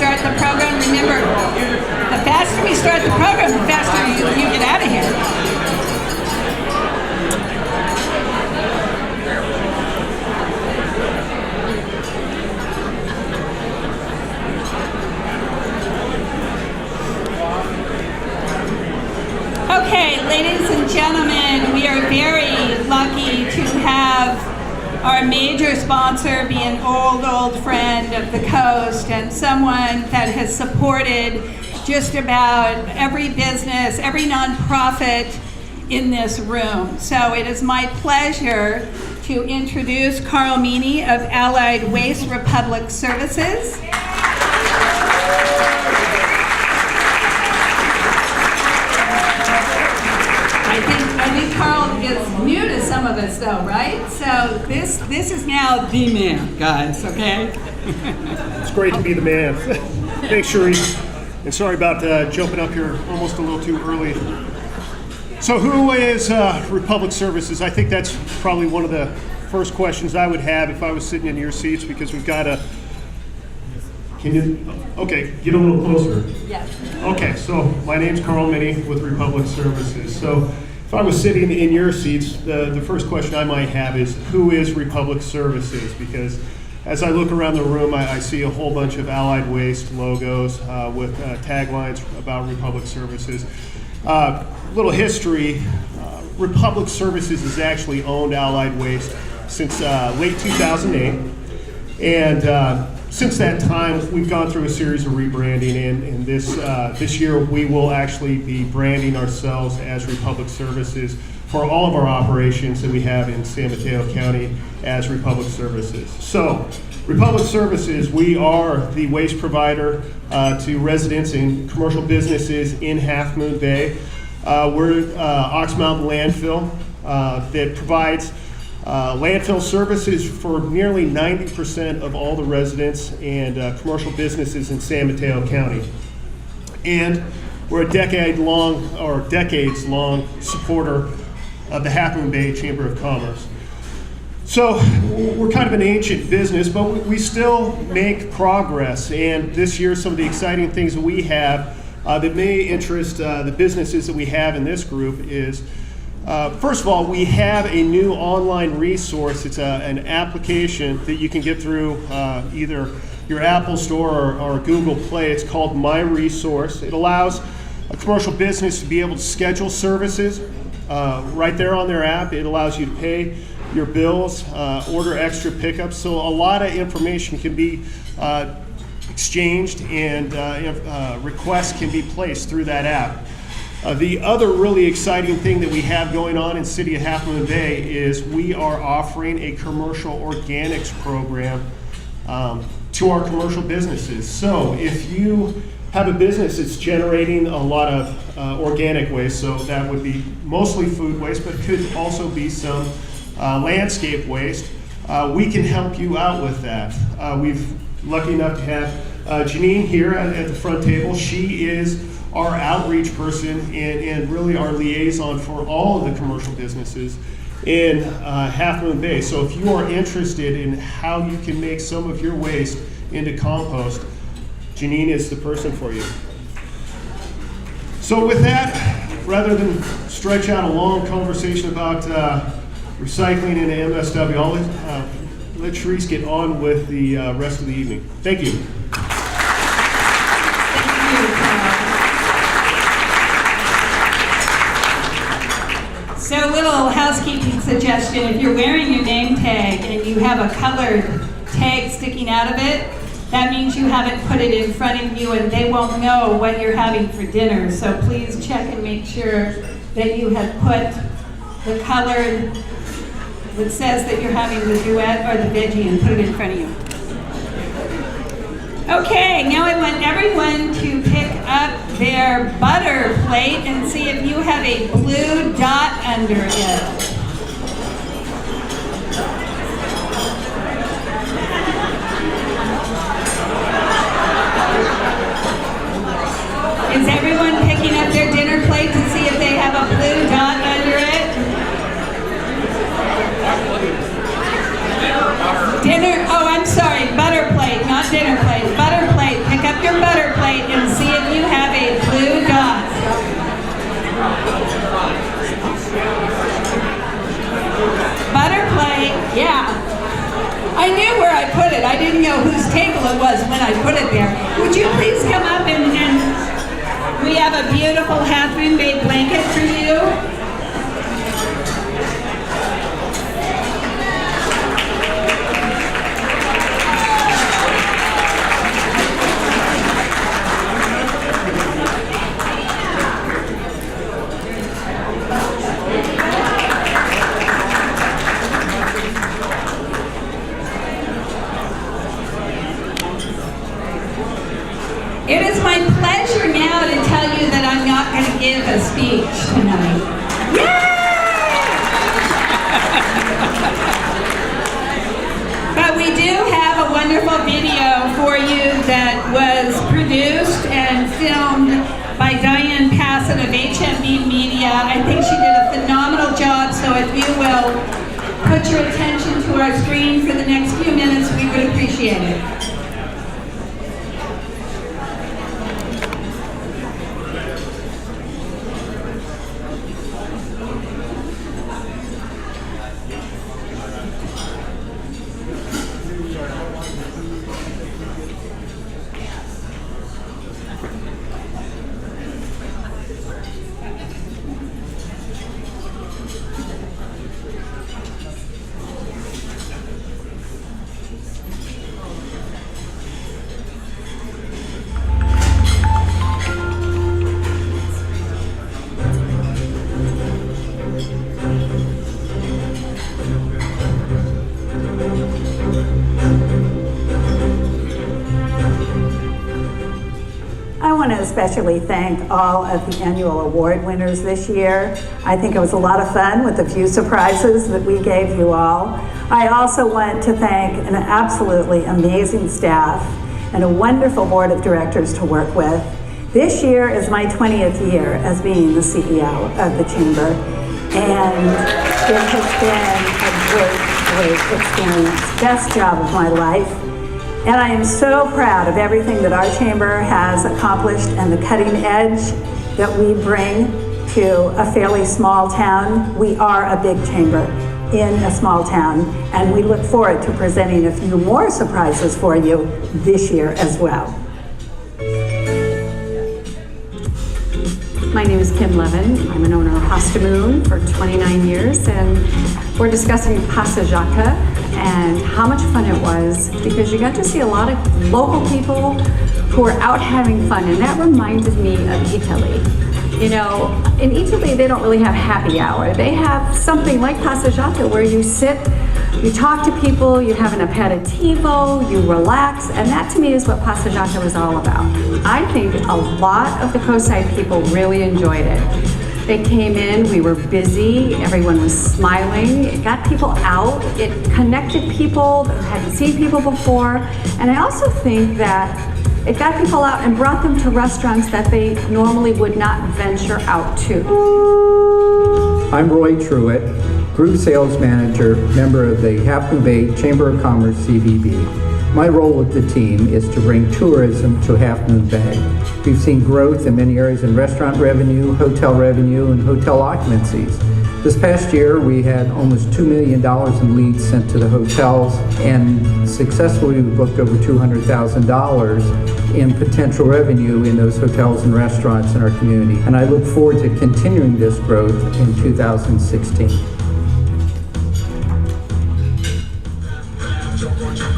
start the program. Remember, the faster we start the program, the faster you get out of here. Okay, ladies and gentlemen, we are very lucky to have our major sponsor be an old friend of the coast and someone that has supported just about every business, every nonprofit in this room. So it is my pleasure to introduce Carl Meany of Allied Waste Republic Services. I think Carl is new to some of us though, right? So this is now the man, guys, okay? It's great to be the man. Thanks, Cherise. And sorry about jumping up here almost a little too early. So who is Republic Services? I think that's probably one of the first questions I would have if I was sitting in your seats, because we've got a... Can you... Okay, get a little closer. Yes. Okay, so my name's Carl Meany with Republic Services. So if I was sitting in your seats, the first question I might have is, who is Republic Services? Because as I look around the room, I see a whole bunch of Allied Waste logos with taglines about Republic Services. Little history, Republic Services has actually owned Allied Waste since late 2008. And since that time, we've gone through a series of rebranding, and this year we will actually be branding ourselves as Republic Services for all of our operations that we have in San Mateo County as Republic Services. So, Republic Services, we are the waste provider to residents and commercial businesses in Half Moon Bay. We're Ox Mountain Landfill that provides landfill services for nearly 90% of all the residents and commercial businesses in San Mateo County. And we're a decades-long supporter of the Half Moon Bay Chamber of Commerce. So we're kind of an ancient business, but we still make progress. And this year, some of the exciting things that we have that may interest the businesses that we have in this group is, first of all, we have a new online resource. It's an application that you can get through either your Apple Store or Google Play. It's called My Resource. It allows a commercial business to be able to schedule services right there on their app. It allows you to pay your bills, order extra pickups. So a lot of information can be exchanged and requests can be placed through that app. The other really exciting thing that we have going on in City of Half Moon Bay is we are offering a commercial organics program to our commercial businesses. So if you have a business that's generating a lot of organic waste, so that would be mostly food waste, but could also be some landscape waste, we can help you out with that. We've lucky enough to have Janine here at the front table. She is our outreach person and really our liaison for all of the commercial businesses in Half Moon Bay. So if you are interested in how you can make some of your waste into compost, Janine is the person for you. So with that, rather than stretch out a long conversation about recycling in MSW, I'll let Cherise get on with the rest of the evening. Thank you. So a little housekeeping suggestion, if you're wearing your name tag and you have a colored tag sticking out of it, that means you haven't put it in front of you and they won't know what you're having for dinner. So please check and make sure that you have put the colored that says that you're having the duet or the veggie and put it in front of you. Okay, now I want everyone to pick up their butter plate and see if you have a blue dot under it. Is everyone picking up their dinner plate to see if they have a blue dot under it? Dinner, oh, I'm sorry, butter plate, not dinner plate. Butter plate, pick up your plate and see if you have a blue dot. Butter plate, yeah. I knew where I put it. I didn't know whose table it was when I put it there. Would you please come up and we have a beautiful Half Moon Bay blanket for you. It is my pleasure now to tell you that I'm not going to give a speech tonight. Yay! But we do have a wonderful video for you that was produced and filmed by Diane Passett of HMB Media. I think she did a phenomenal job, so if you will put your attention to our screen for the next few minutes, we would appreciate it. I want to especially thank all of the annual award winners this year. I think it was a lot of fun with a few surprises that we gave you all. I also want to thank an absolutely amazing staff and a wonderful board of directors to work with. This year is my 20th year as being the CEO of the Chamber, and it has been a great experience. Best job of my life. And I am so proud of everything that our Chamber has accomplished and the cutting edge that we bring to a fairly small town. We are a big Chamber in a small town, and we look forward to presenting a few more surprises for you this year as well. My name is Kim Levin. I'm an owner of Pasta Moon for 29 years, and we're discussing Pasta Jacques and how much fun it was, because you got to see a lot of local people who are out having fun, and that reminded me of Italy. You know, in Italy they don't really have happy hour. They have something like Pasta Jacques where you sit, you talk to people, you have an aperitivo, you relax, and that to me is what Pasta Jacques was all about. I think a lot of the coastside people really enjoyed it. They came in, we were busy, everyone was smiling, it got people out, it connected people that hadn't seen people before, and I also think that it got people out and brought them to restaurants that they normally would not venture out to. I'm Roy Truitt, Group Sales Manager, member of the Half Moon Bay Chamber of Commerce CVB. My role with the team is to bring tourism to Half Moon Bay. We've seen growth in many areas in restaurant revenue, hotel revenue, and hotel occupancies. This past year, we had almost $2 million in leads sent to the hotels, and successfully we booked over $200,000 in potential revenue in those hotels and restaurants in our community. And I look forward to continuing this growth in 2016.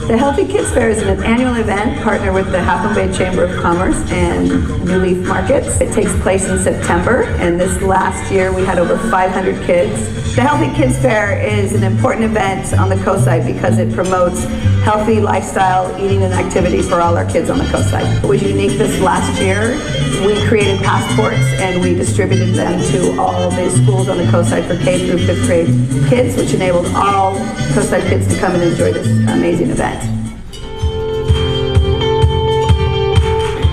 The Healthy Kids Fair is an annual event partnered with the Half Moon Bay Chamber of Commerce and New Leaf Markets. It takes place in September, and this last year we had over 500 kids. The Healthy Kids Fair is an important event on the coastside because it promotes healthy lifestyle, eating, and activities for all our kids on the coastside. What was unique this last year, we created passports and we distributed them to all the schools on the coastside for K through 5th grade kids, which enabled all coastside kids to come and enjoy this amazing event.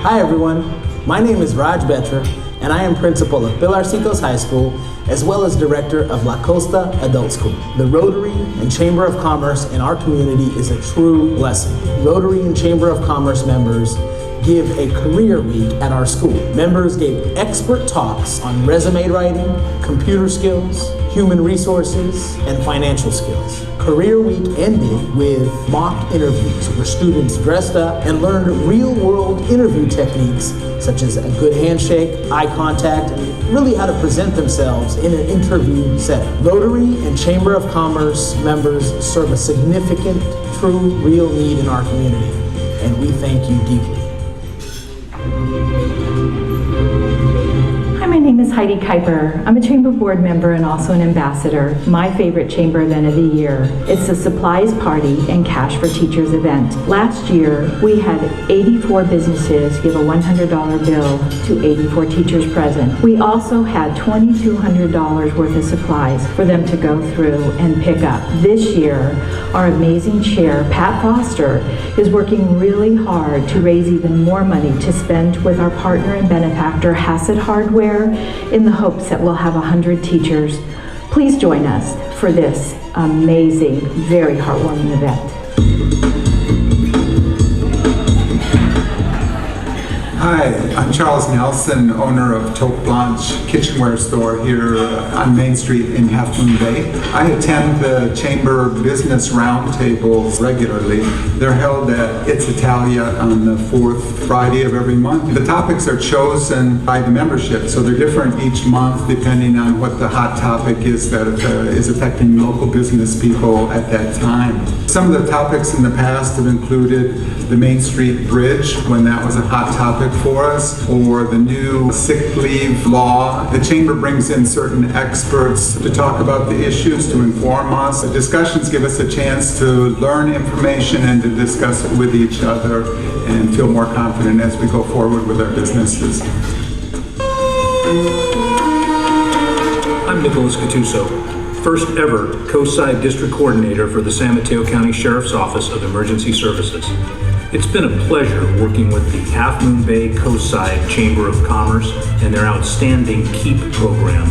Hi everyone, my name is Raj Betra, and I am principal of Pilarcitos High School, as well as director of La Costa Adult School. The Rotary and Chamber of Commerce in our community is a true blessing. Rotary and Chamber of Commerce members give a career week at our school. Members gave expert talks on resume writing, computer skills, human resources, and financial skills. Career Week ended with mock interviews where students dressed up and learned real-world interview techniques such as a good handshake, eye contact, and really how to present themselves in an interview setting. Rotary and Chamber of Commerce members serve a significant, true, real need in our community, and we thank you deeply. Hi, my name is Heidi Kuiper. I'm a Chamber Board member and also an ambassador. My favorite Chamber event of the year. It's the Supplies Party and Cash for Teachers event. Last year, we had 84 businesses give a $100 bill to 84 teachers present. We also had $2,200 worth of supplies for them to go through and pick up. This year, our amazing chair, Pat Foster, is working really hard to raise even more money to spend with our partner and benefactor, Hassett Hardware, in the hopes that we'll have 100 teachers. Please join us for this amazing, very heartwarming event. Hi, I'm Charles Nelson, owner of Tote Blanche Kitchenware store here on Main Street in Half Moon Bay. I attend the Chamber Business Roundtables regularly. They're held at It's Italia on the fourth Friday of every month. The topics are chosen by the membership, so they're different each month depending on what the hot topic is that is affecting local business people at that time. Some of the topics in the past have included the Main Street Bridge, when that was a hot topic for us, or the new sick leave law. The Chamber brings in certain experts to talk about the issues, to inform us. The discussions give us a chance to learn information and to discuss it with each other and feel more confident as we go forward with our businesses. I'm Nicholas Gattuso, first ever COSI District Coordinator for the San Mateo County Sheriff's Office of Emergency Services. It's been a pleasure working with the Half Moon Bay COSI Chamber of Commerce and their outstanding KEEP program.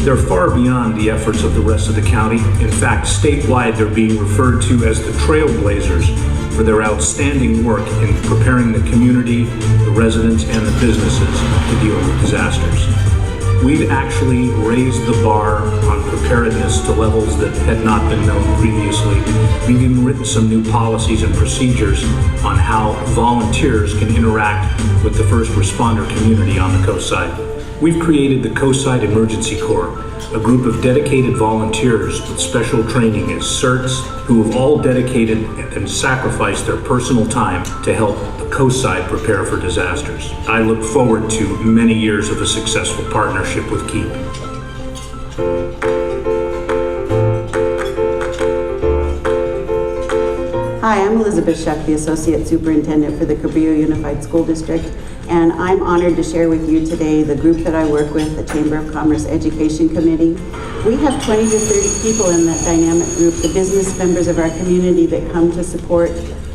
They're far beyond the efforts of the rest of the county. In fact, statewide, they're being referred to as the Trailblazers for their outstanding work in preparing the community, the residents, and the businesses to deal with disasters. We've actually raised the bar on preparedness to levels that had not been known previously. We've even written some new policies and procedures on how volunteers can interact with the first responder community on the coast side. We've created the Coast Side Emergency Corps, a group of dedicated volunteers with special training as CERTs who have all dedicated and sacrificed their personal time to help the Coast Side prepare for disasters. I look forward to many years of a successful partnership with KEEP. Hi, I'm Elizabeth Shuck, the Associate Superintendent for the Cabrillo Unified School District, and I'm honored to share with you today the group that I work with, the Chamber of Commerce Education Committee. We have 20 to 30 people in that dynamic group, the business members of our community that come to support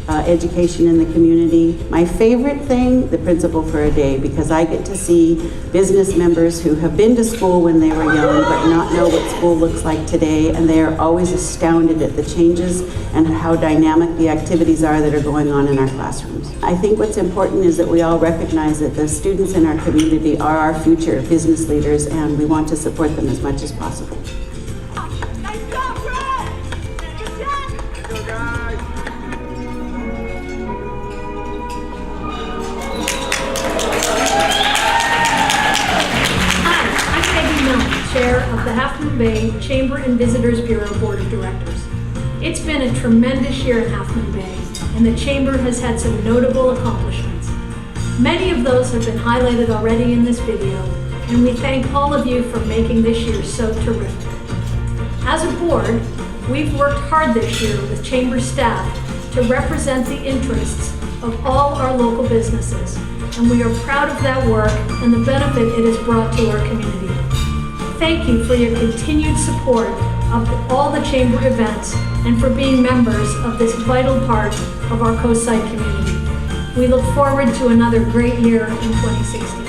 education in the community. My favorite thing, the Principal for a Day, because I get to see business members who have been to school when they were young but not know what school looks like today, and they are always astounded at the changes and how dynamic the activities are that are going on in our classrooms. I think what's important is that we all recognize that the students in our community are our future business leaders, and we want to support them as much as possible. Chair of the Half Moon Bay Chamber and Visitors Bureau Board of Directors. It's been a tremendous year in Half Moon Bay, and the Chamber has had some notable accomplishments. Many of those have been highlighted already in this video, and we thank all of you for making this year so terrific. As a board, we've worked hard this year with Chamber staff to represent the interests of all our local businesses, and we are proud of that work and the benefit it has brought to our community. Thank you for your continued support of all the Chamber events and for being members of this vital part of our Coast Side community. We look forward to another great year in 2016.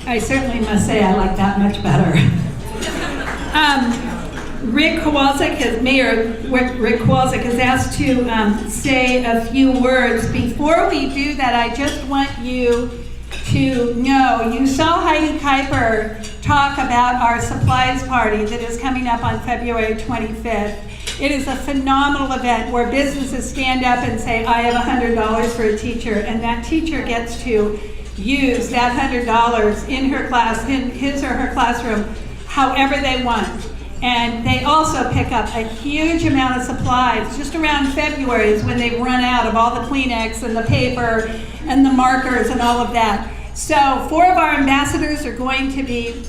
I certainly must say I like that much better. Rick Kowalczyk, Mayor Rick Kowalczyk, has asked to say a few words. Before we do that, I just want you to know, you saw Heidi Kuiper talk about our supplies party that is coming up on February 25th. It is a phenomenal event where businesses stand up and say, I have $100 for a teacher, and that teacher gets to use that $100 in her class, in his or her classroom, however they want. And they also pick up a huge amount of supplies. Just around February is when they run out of all the Kleenex and the paper and the markers and all of that. So 4 of our ambassadors are going to be,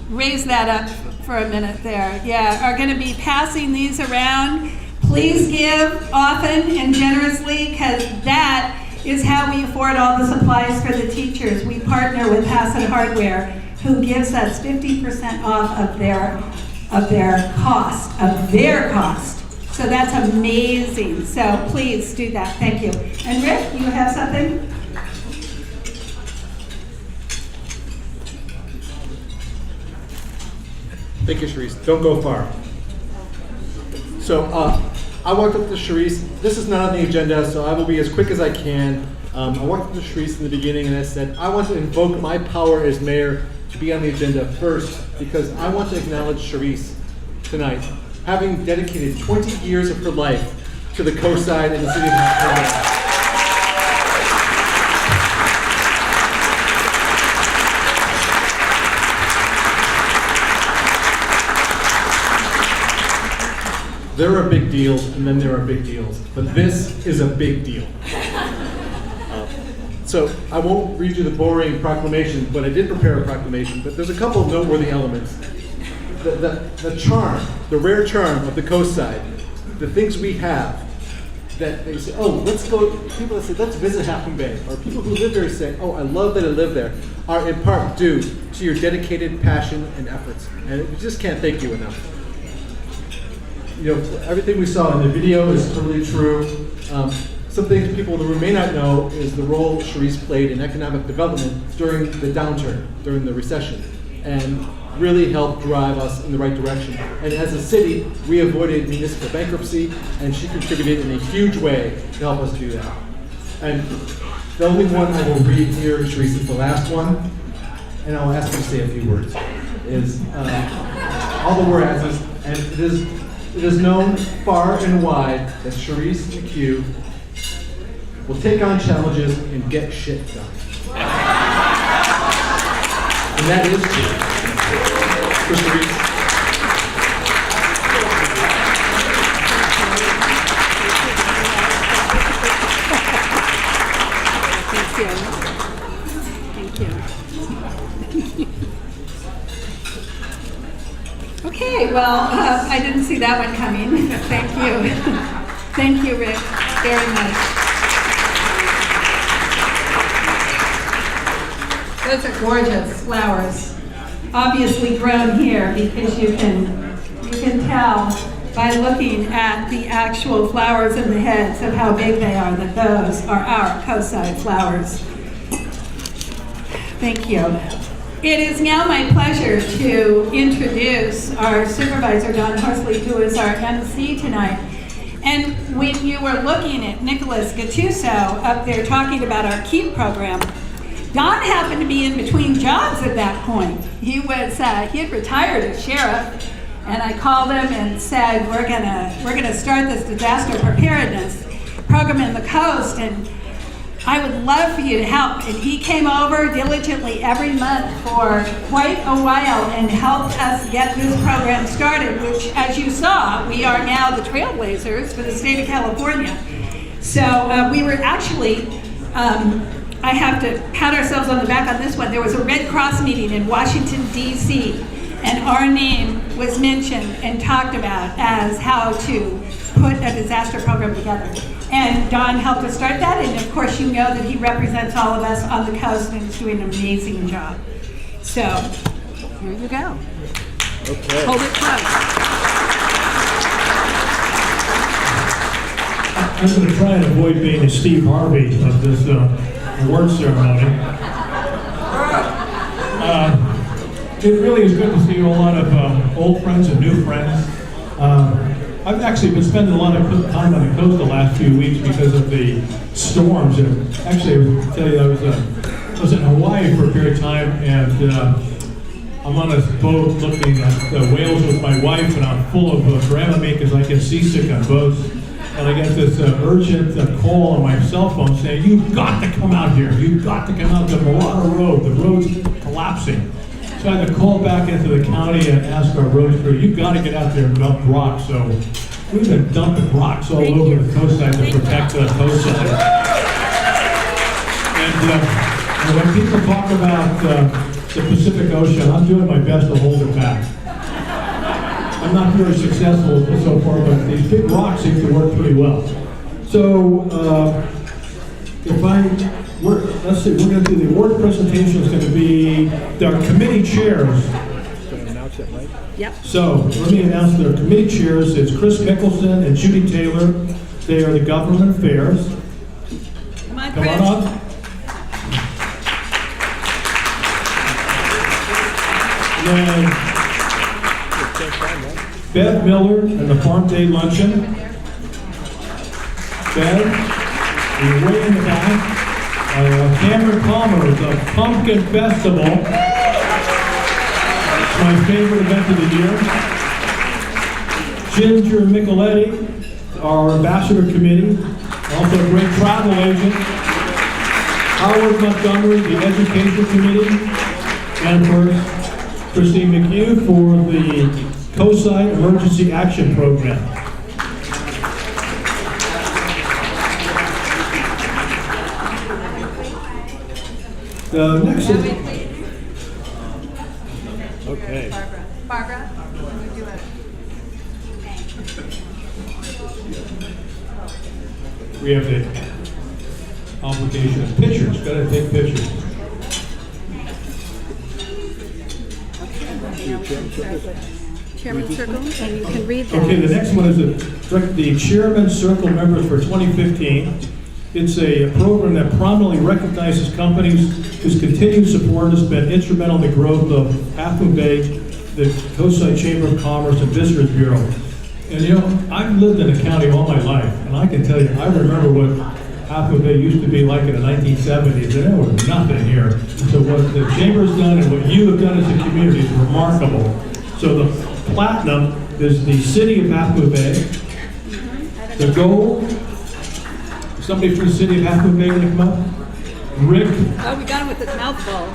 raise that up for a minute there, are going to be passing these around. Please give often and generously, because that is how we afford all the supplies for the teachers. We partner with Hassett Hardware, who gives us 50% off of their cost. So that's amazing. So please do that. Thank you. And Rick, you have something? Thank you, Sharice. Don't go far. So I walked up to Sharice. This is not on the agenda, so I will be as quick as I can. I walked up to Sharice in the beginning and I said, I want to invoke my power as mayor to be on the agenda first, because I want to acknowledge Sharice tonight, having dedicated 20 years of her life to the coast-side and the city of Hamilton. There are big deals, and then there are big deals. But this is a big deal. So I won't read you the boring proclamation, but I did prepare a proclamation. But there's a couple of noteworthy elements. The charm, the rare charm of the coast side, the things we have that they say, oh, let's go, people that say, let's visit Half Moon Bay, or people who live there say, oh, I love that I live there, are in part due to your dedicated passion and efforts. And we just can't thank you enough. You know, everything we saw in the video is totally true. Some things people in the room may not know is the role Sharice played in economic development during the downturn, during the recession, and really helped drive us in the right direction. And as a city, we avoided municipal bankruptcy, and she contributed in a huge way to help us do that. And the only one I will read here, Sharice, is the last one, and I'll ask you to say a few words, is all the whereases, and it is known far and wide that Sharice McHugh will take on challenges and get shit done. And that is true. For Sharice. Okay, well, I didn't see that one coming. Thank you. Thank you, Rick, very much. Those are gorgeous flowers, obviously grown here, because you can tell by looking at the actual flowers in the heads of how big they are that those are our coastside flowers. Thank you. It is now my pleasure to introduce our supervisor, Don Horsley, who is our MC tonight. And when you were looking at Nicholas Gattuso up there talking about our KEEP program, Don happened to be in between jobs at that point. He had retired as sheriff, and I called him and said, we're gonna start this disaster preparedness program in the coast, and I would love for you to help. And he came over diligently every month for quite a while and helped us get this program started, which, as you saw, we are now the trailblazers for the state of California. So we were actually, I have to pat ourselves on the back on this one. There was a Red Cross meeting in Washington, D.C., and our name was mentioned and talked about as how to put a disaster program together. And Don helped us start that, and of course you know that he represents all of us on the coast and is doing an amazing job. So, here you go. Okay. Hold it close. I'm going to try and avoid being the Steve Harvey of this award ceremony. It really is good to see a lot of old friends and new friends. I've actually been spending a lot of time on the coast the last few weeks because of the storms. And actually, I will tell you, I was in Hawaii for a period of time, and I'm on a boat looking at whales with my wife, and I'm full of Dramamine because I get seasick on boats. And I get this urgent call on my cell phone saying, "You've got to come out here. You've got to come out to Marana Road. The road's collapsing." So I had to call back into the county and ask our road crew, "You've got to get out there and dump rocks." So we've been dumping rocks all over the coastside to protect the coastline. And when people talk about the Pacific Ocean, I'm doing my best to hold it back. I'm not very successful so far, but these big rocks seem to work pretty well. So let's see, we're going to do the award presentation. Is going to be our committee chairs. Yep. So let me announce their committee chairs. It's Chris Mickelson and Judy Taylor. They are the Government Affairs. Come on, Come Chris. on up. Then Bev Miller and the Farm Day Luncheon. Bev, you're way in the back. Cameron Palmer, the Pumpkin Festival. It's my favorite event of the year. Ginger Micheletti, our Ambassador Committee, also a great travel agent. Howard Montgomery, the Education Committee. And of course, Christine McHugh for the Coastside Emergency Action Program. The next is... Okay. Barbara, can you do it? We have the obligation of pictures. Got to take pictures. Chairman Circle, and you can read that. Okay, the next one is the Chairman Circle members for 2015. It's a program that prominently recognizes companies whose continued support has been instrumental in the growth of Half Moon Bay, the Coastside Chamber of Commerce and Visitors Bureau. And you know, I've lived in the county all my life, and I can tell you, I remember what Half Moon Bay used to be like in the 1970s, and there was nothing here. So what the Chamber's done and what you have done as a community is remarkable. So the platinum is the city of Half Moon Bay. The gold, somebody from the city of Half Moon Bay gonna come up? Rick? Oh, we got him with his mouth full.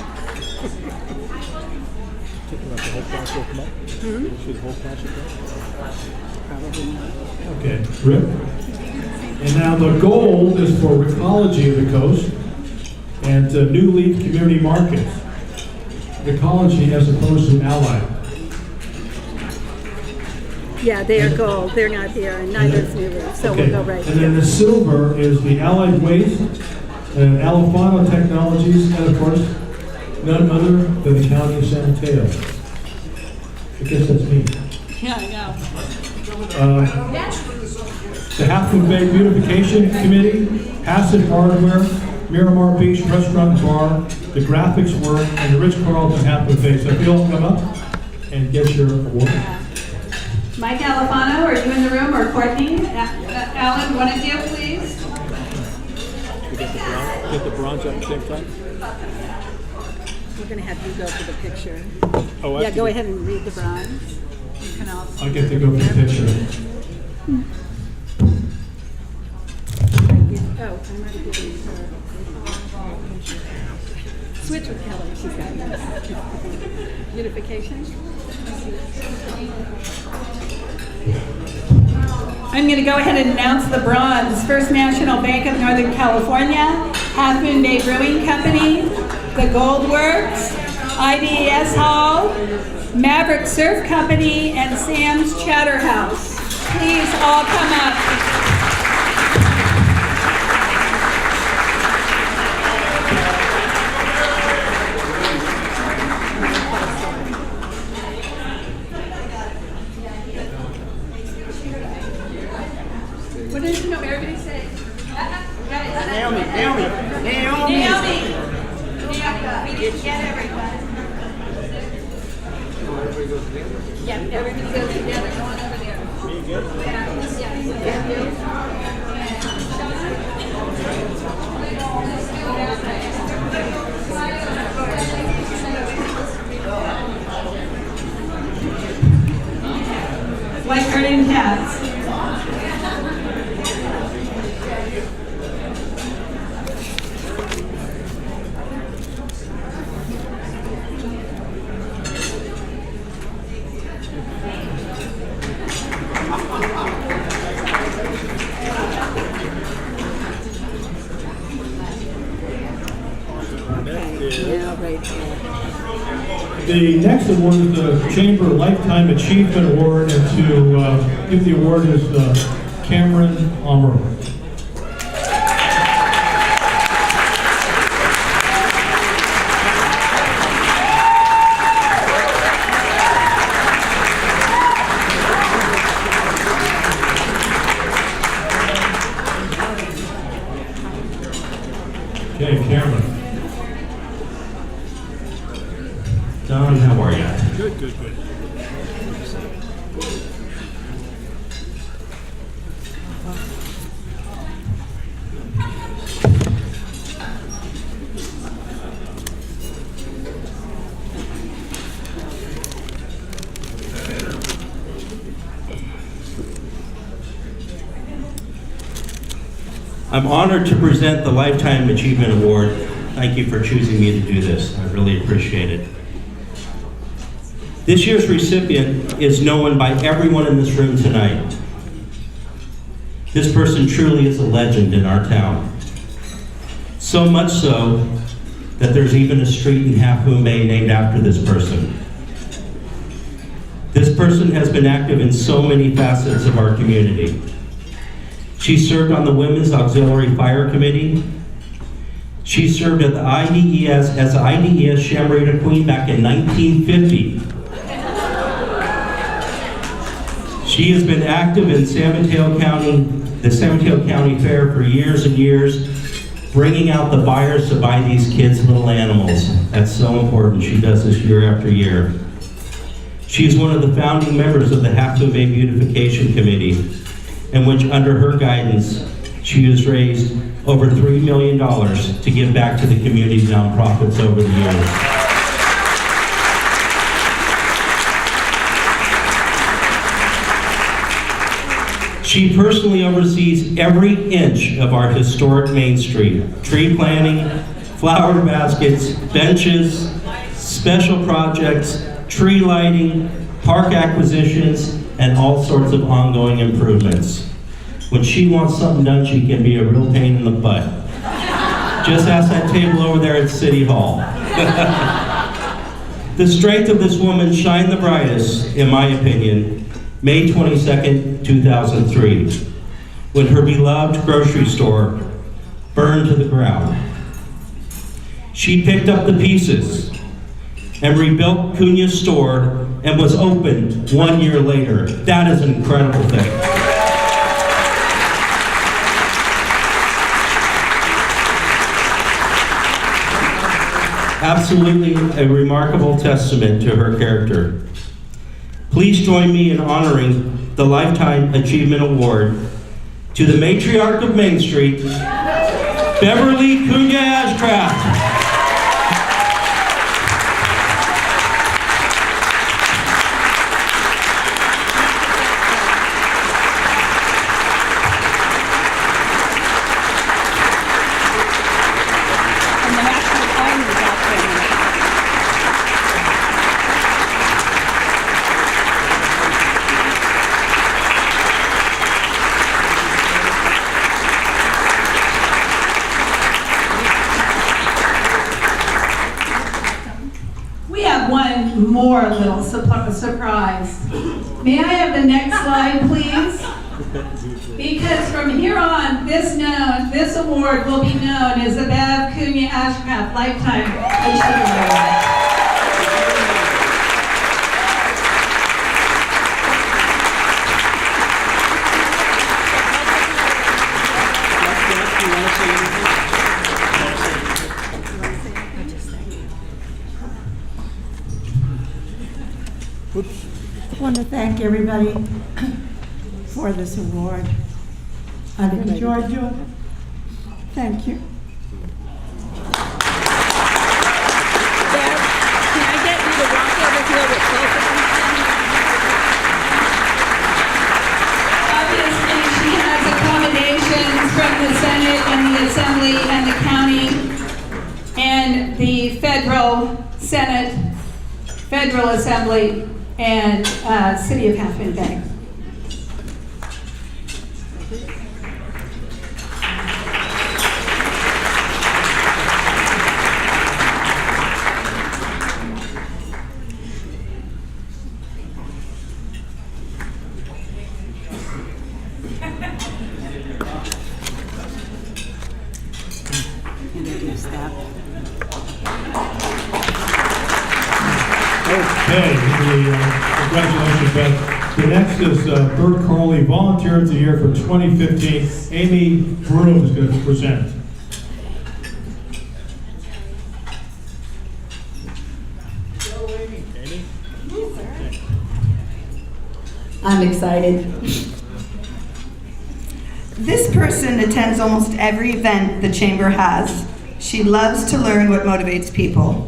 Okay, Rick. And now the gold is for Ecology of the Coast and New Leaf Community Markets. Ecology as opposed to Allied. Yeah, they are gold. They're not here, and neither is New Leaf, so Okay. we'll go right And then the silver is the Allied Waste and Alifano Technologies, and of course, none other than the County of San Mateo. I guess that's me. Yeah, I know. The Half Moon Bay Beautification Committee, Passive Hardware, Miramar Beach Restaurant and Bar, the Graphics Work, and the Ritz-Carlton Half Moon Bay. So if you'll come up and get your award. Mike Alifano, are you in the room, or Courtney? Alan, one of you, please. Get the bronze at the same time? We're going to have you go for the picture. Oh, Yeah, go ahead and read the bronze. You can also... I get to go for the picture. Oh, I'm already giving her. Switch with Kelly, she's got this. Unification. I'm going to go ahead and announce the bronze. First National Bank of Northern California, Half Moon Bay Brewing Company, the Gold Works, IDES Hall, Maverick Surf Company, and Sam's Chatter House. Please all come up. What did you know everybody say? Naomi. We didn't get everyone. Yeah, everybody goes together. Go on over there. Like herding cats. The next award is the Chamber Lifetime Achievement Award, and to give the award is Cameron Omer. Okay, Cameron. Don, how are you? Good, good, good. I'm honored to present the Lifetime Achievement Award. Thank you for choosing me to do this. I really appreciate it. This year's recipient is known by everyone in this room tonight. This person truly is a legend in our town. So much so that there's even a street in Half Moon Bay named after this person. This person has been active in so many facets of our community. She served on the Women's Auxiliary Fire Committee. She served at the IDES as the IDES Shamarita Queen back in 1950. She has been active in San Mateo County, the San Mateo County Fair for years and years, bringing out the buyers to buy these kids' little animals. That's so important. She does this year after year. She is one of the founding members of the Half Moon Bay Beautification Committee, in which under her guidance, she has raised over $3 million to give back to the community nonprofits over the years. She personally oversees every inch of our historic Main Street. Tree planting, flower baskets, benches, special projects, tree lighting, park acquisitions, and all sorts of ongoing improvements. When she wants something done, she can be a real pain in the butt. Just ask that table over there at City Hall. The strength of this woman shined the brightest, in my opinion, May 22nd, 2003, when her beloved grocery store burned to the ground. She picked up the pieces and rebuilt Cunha's store and was open 1 year later. That is an incredible thing. Absolutely a remarkable testament to her character. Please join me in honoring the Lifetime Achievement Award to the matriarch of Main Street, Beverly Cunha Ashcraft. More little surprise. May I have the next slide, please? Because from here on, this award will be known as the Bev Cunha Ashcraft Lifetime Achievement Award. thank everybody for this award. I've enjoyed doing it. Thank you. Deb, can I get you to walk over here with both of them? Obviously, she has accommodations from the Senate and the Assembly and the county and the federal Senate, Federal Assembly, and City of Half Moon Bay. Introduce that. Okay, congratulations, Beth. The next is Bert Carley, Volunteer of the Year for 2015. Amy Broom is going to present. I'm excited. This person attends almost every event the Chamber has. She loves to learn what motivates people.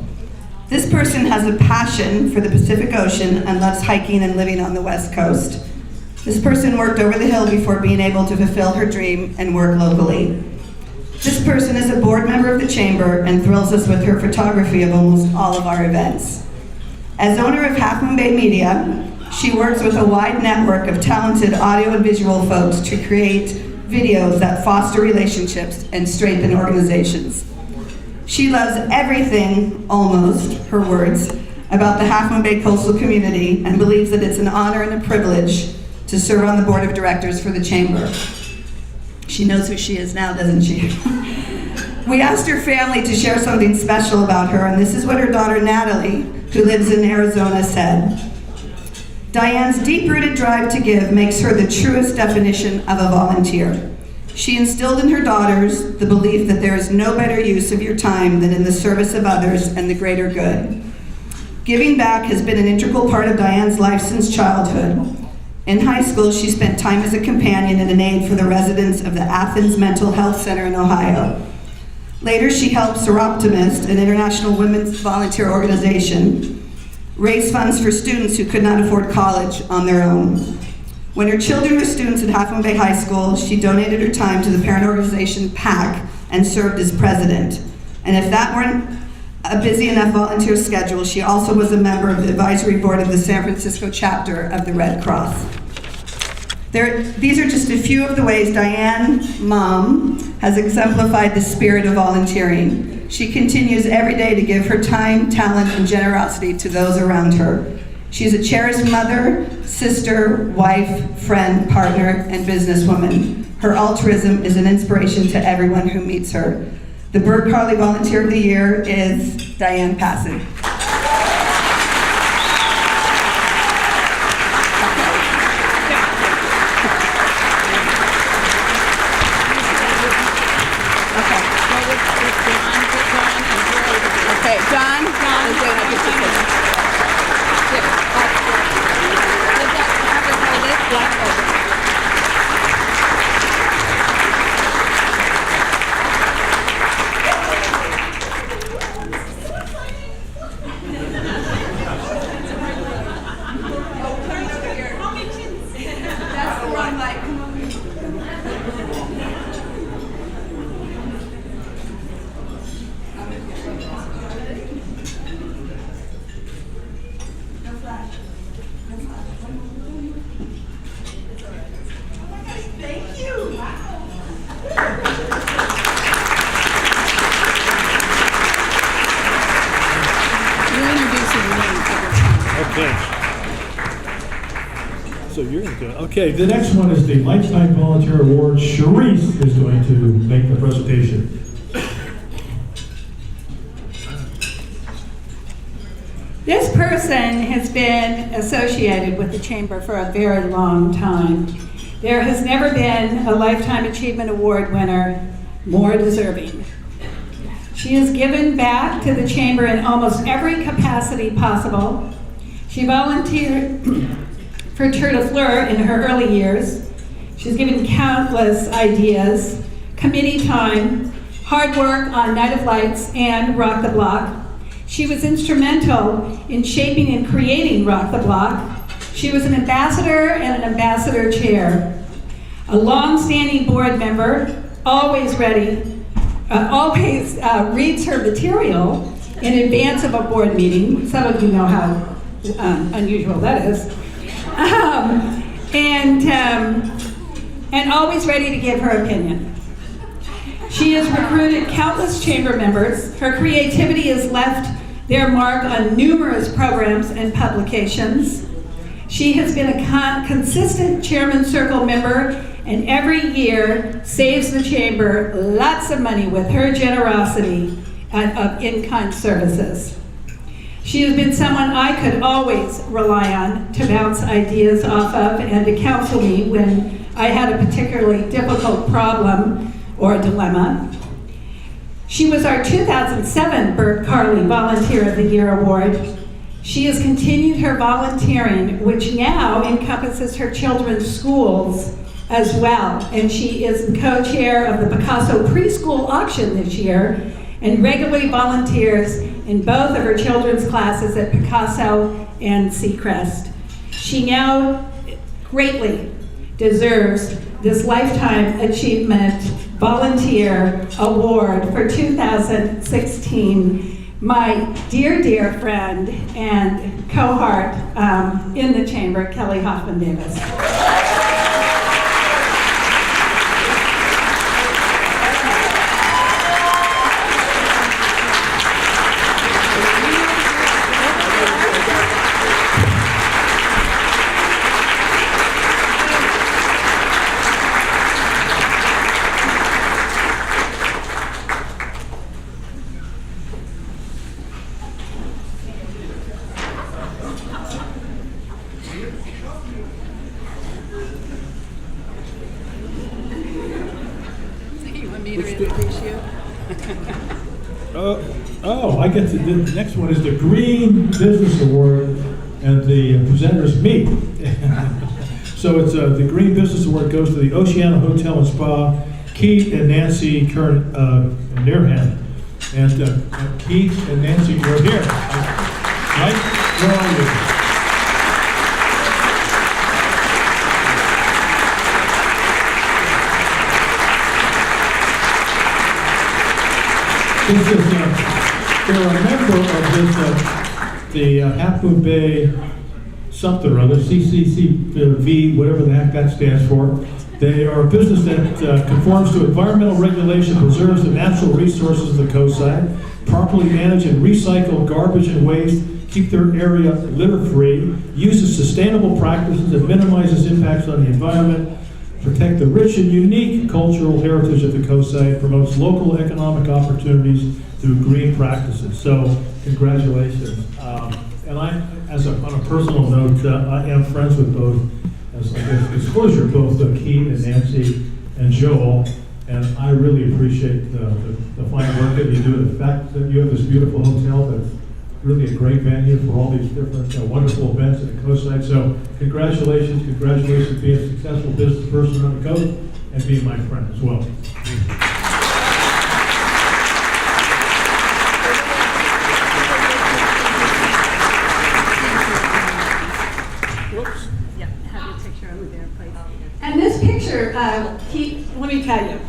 This person has a passion for the Pacific Ocean and loves hiking and living on the West Coast. This person worked over the hill before being able to fulfill her dream and work locally. This person is a board member of the Chamber and thrills us with her photography of almost all of our events. As owner of Half Moon Bay Media, she works with a wide network of talented audio and visual folks to create videos that foster relationships and strengthen organizations. She loves everything, almost, her words, about the Half Moon Bay coastal community and believes that it's an honor and a privilege to serve on the board of directors for the Chamber. She knows who she is now, doesn't she? We asked her family to share something special about her, and this is what her daughter Natalie, who lives in Arizona, said. Diane's deep-rooted drive to give makes her the truest definition of a volunteer. She instilled in her daughters the belief that there is no better use of your time than in the service of others and the greater good. Giving back has been an integral part of Diane's life since childhood. In high school, she spent time as a companion and an aide for the residents of the Athens Mental Health Center in Ohio. Later, she helped Seroptimist, an international women's volunteer organization, raise funds for students who could not afford college on their own. When her children were students at Half Moon Bay High School, she donated her time to the parent organization PAC and served as president. And if that weren't a busy enough volunteer schedule, she also was a member of the advisory board of the San Francisco chapter of the Red Cross. These are just a few of the ways Diane, Mom, has exemplified the spirit of volunteering. She continues every day to give her time, talent, and generosity to those around her. She's a cherished mother, sister, wife, friend, partner, and businesswoman. Her altruism is an inspiration to everyone who meets her. The Bert Carley Volunteer of the Year is Diane Passig. Okay, John is going to get you. That's the wrong light. Come on. No flash. No flash. Thank you. You're introducing me. Okay. So you're going to do it. Okay, the next one is the Lifetime Volunteer Award. Sharice is going to make the presentation. This person has been associated with the Chamber for a very long time. There has never been a Lifetime Achievement Award winner more deserving. She has given back to the Chamber in almost every capacity possible. She volunteered for Tour de Fleur in her early years. She's given countless ideas, committee time, hard work on Night of Lights and Rock the Block. She was instrumental in shaping and creating Rock the Block. She was an ambassador and an ambassador chair. A long-standing board member, always ready, always reads her material in advance of a board meeting. Some of you know how unusual that is. And always ready to give her opinion. She has recruited countless chamber members. Her creativity has left their mark on numerous programs and publications. She has been a consistent Chairman's Circle member, and every year saves the chamber lots of money with her generosity of in-kind services. She has been someone I could always rely on to bounce ideas off of and to counsel me when I had a particularly difficult problem or dilemma. She was our 2007 Bert Carley Volunteer of the Year Award. She has continued her volunteering, which now encompasses her children's schools as well. And she is the co-chair of the Picasso Preschool Auction this year and regularly volunteers in both of her children's classes at Picasso and Seacrest. She now greatly deserves this Lifetime Achievement Volunteer Award for 2016. My dear, dear friend and cohort in the chamber, Kelly Hoffman Davis. I get to, the next one is the Green Business Award, and the presenters meet. So it's the Green Business Award goes to the Oceana Hotel and Spa, Keith and Nancy Nearhand. And Keith and Nancy, you're here. Right? Where are you? They're a member of this, the Half Moon Bay something or other, CCCV, whatever the heck that stands for. They are a business that conforms to environmental regulation, preserves the natural resources of the coastside, properly manage and recycle garbage and waste, keep their area litter-free, uses sustainable practices and minimizes impacts on the environment, protect the rich and unique cultural heritage of the coastside, promotes local economic opportunities through green practices. So, congratulations. And on a personal note, I am friends with both, as I guess disclosure, both Keith and Nancy and Joel, and I really appreciate the fine work that you do, the fact that you have this beautiful hotel that's really a great venue for all these different wonderful events at the coastside. So congratulations being a successful business person on the coast and being my friend as well. Whoops. Yeah, have your picture over there, please. And this picture, Keith, let me tell you,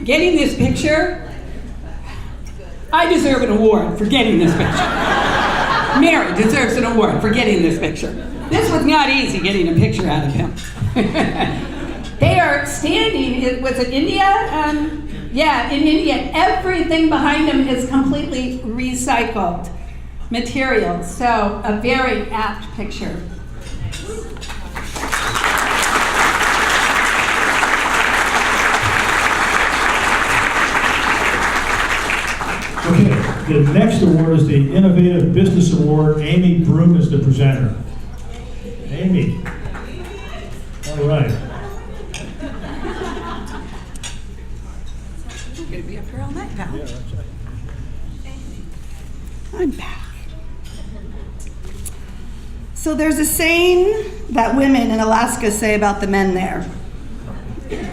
getting this picture, I deserve an award for getting this picture. Mary deserves an award for getting this picture. This was not easy getting a picture out of him. They are standing, was it India? Yeah, in India. Everything behind them is completely recycled material. So a very apt picture. Okay, the next award is the Innovative Business Award. Amy Broom is the presenter. Amy. All right. You're going to be up here all night, pal. Yeah, that's right. I'm back. So there's a saying that women in Alaska say about the men there.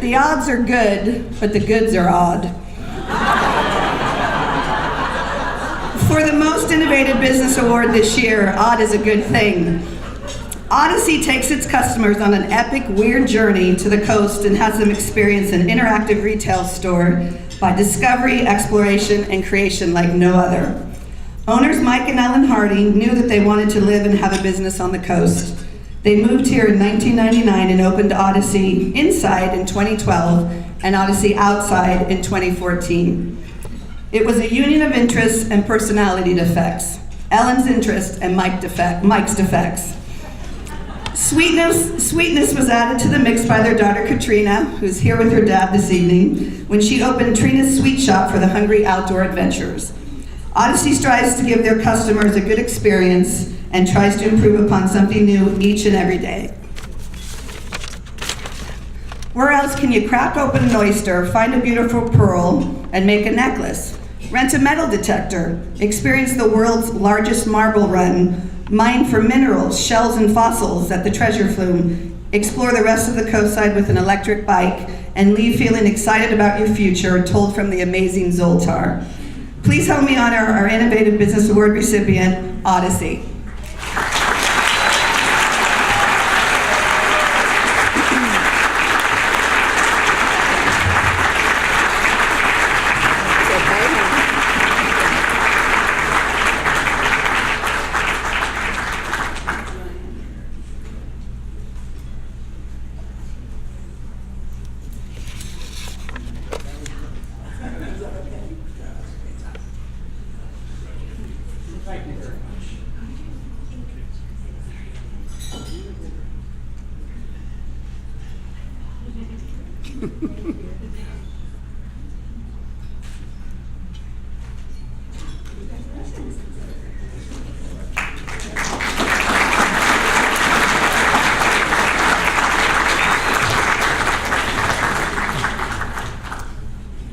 The odds are good, but the goods are odd. For the most innovative business award this year, odd is a good thing. Odyssey takes its customers on an epic, weird journey to the coast and has them experience an interactive retail store by discovery, exploration, and creation like no other. Owners Mike and Ellen Harding knew that they wanted to live and have a business on the coast. They moved here in 1999 and opened Odyssey Inside in 2012 and Odyssey Outside in 2014. It was a union of interests and personality defects. Ellen's interest and Mike's defects. Sweetness was added to the mix by their daughter Katrina, who's here with her dad this evening, when she opened Trina's Sweet Shop for the hungry outdoor adventurers. Odyssey strives to give their customers a good experience and tries to improve upon something new each and every day. Where else can you crack open an oyster, find a beautiful pearl, and make a necklace? Rent a metal detector, experience the world's largest marble run, mine for minerals, shells, and fossils at the Treasure Flume, explore the rest of the coastside with an electric bike, and leave feeling excited about your future, told from the amazing Zoltar. Please help me honor our Innovative Business Award recipient, Odyssey.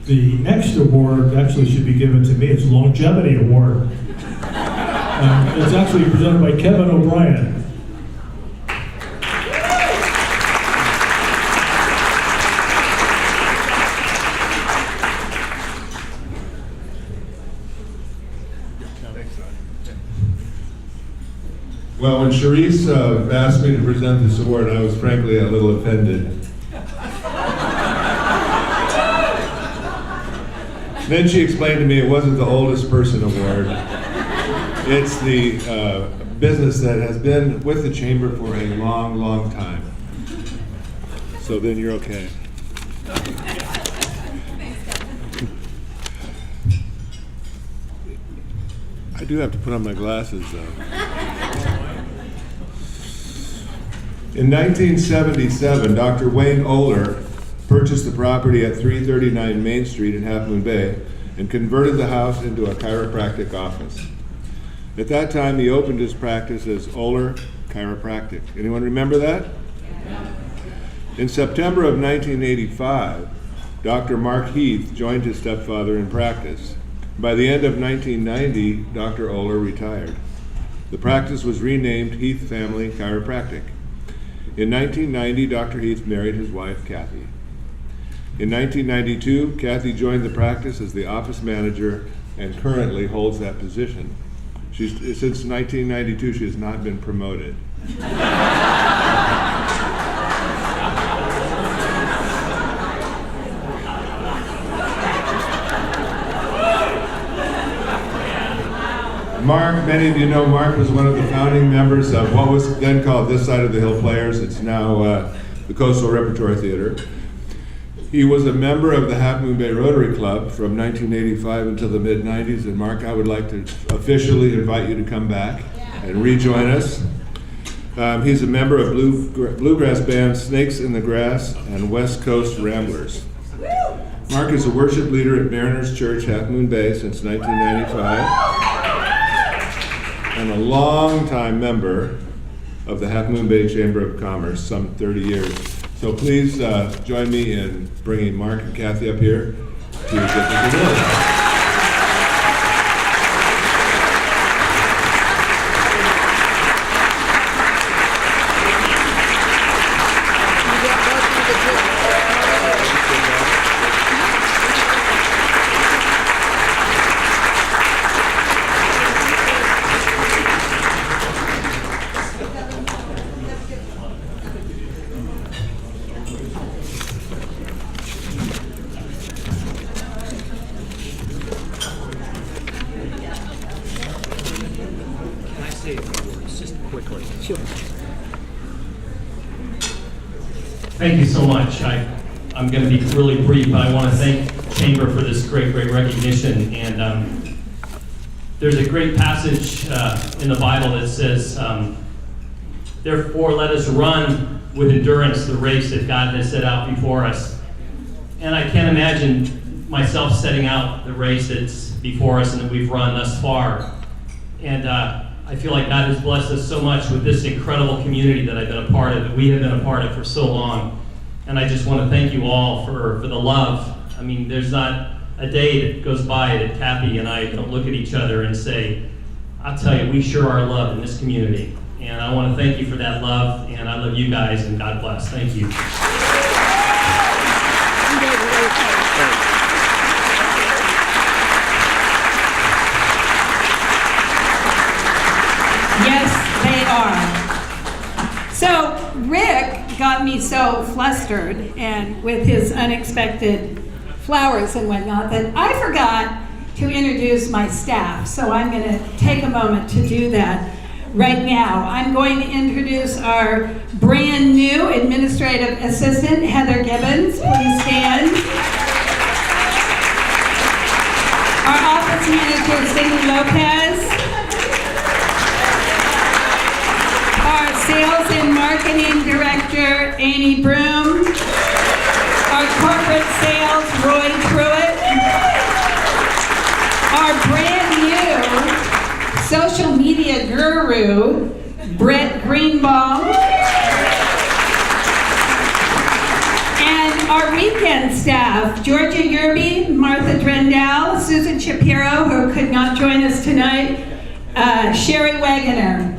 The next award actually should be given to me. It's a Longevity Award. It's actually presented by Kevin O'Brien. Well, when Charisse asked me to present this award, I was frankly a little offended. Then she explained to me it wasn't the oldest person award. It's the business that has been with the chamber for a long, long time. So then you're okay. I do have to put on my glasses though. In 1977, Dr. Wayne Oler purchased the property at 339 Main Street in Half Moon Bay and converted the house into a chiropractic office. At that time, he opened his practice as Oler Chiropractic. Anyone remember that? In September of 1985, Dr. Mark Heath joined his stepfather in practice. By the end of 1990, Dr. Oler retired. The practice was renamed Heath Family Chiropractic. In 1990, Dr. Heath married his wife, Kathy. In 1992, Kathy joined the practice as the office manager and currently holds that position. Since 1992, she has not been promoted. Mark, many of you know Mark was one of the founding members of what was then called This Side of the Hill Players. It's now the Coastal Repertory Theater. He was a member of the Half Moon Bay Rotary Club from 1985 until the mid-90s. And Mark, I would like to officially invite you to come back and rejoin us. He's a member of bluegrass bands Snakes in the Grass and West Coast Ramblers. Mark is a worship leader at Mariners Church, Half Moon Bay since 1995, and a longtime member of the Half Moon Bay Chamber of Commerce, some 30 years. So please join me in bringing Mark and Kathy up here to get the award. Thank you so much. I'm going to be really brief, but I want to thank Chamber for this great recognition. And there's a great passage in the Bible that says, therefore let us run with endurance the race that God has set out before us. And I can't imagine myself setting out the race that's before us and that we've run thus far. And I feel like God has blessed us so much with this incredible community that I've been a part of, that we have been a part of for so long. And I just want to thank you all for the love. I mean, there's not a day that goes by that Kathy and I don't look at each other and say, I'll tell you, we sure are loved in this community. And I want to thank you for that love, and I love you guys, and God bless. Thank you. Yes, they are. So Rick got me so flustered and with his unexpected flowers and whatnot that I forgot to introduce my staff. So I'm going to take a moment to do that right now. I'm going to introduce our brand new administrative assistant, Heather Gibbons. Please stand. Our office manager, Cindy Lopez. Our sales and marketing director, Annie Broom. Our corporate sales, Roy Truitt. Our brand new social media guru, Brett Greenbaum. And our weekend staff, Georgia Yerby, Martha Drendell, Susan Shapiro, who could not join us tonight, Sherry Wagoner.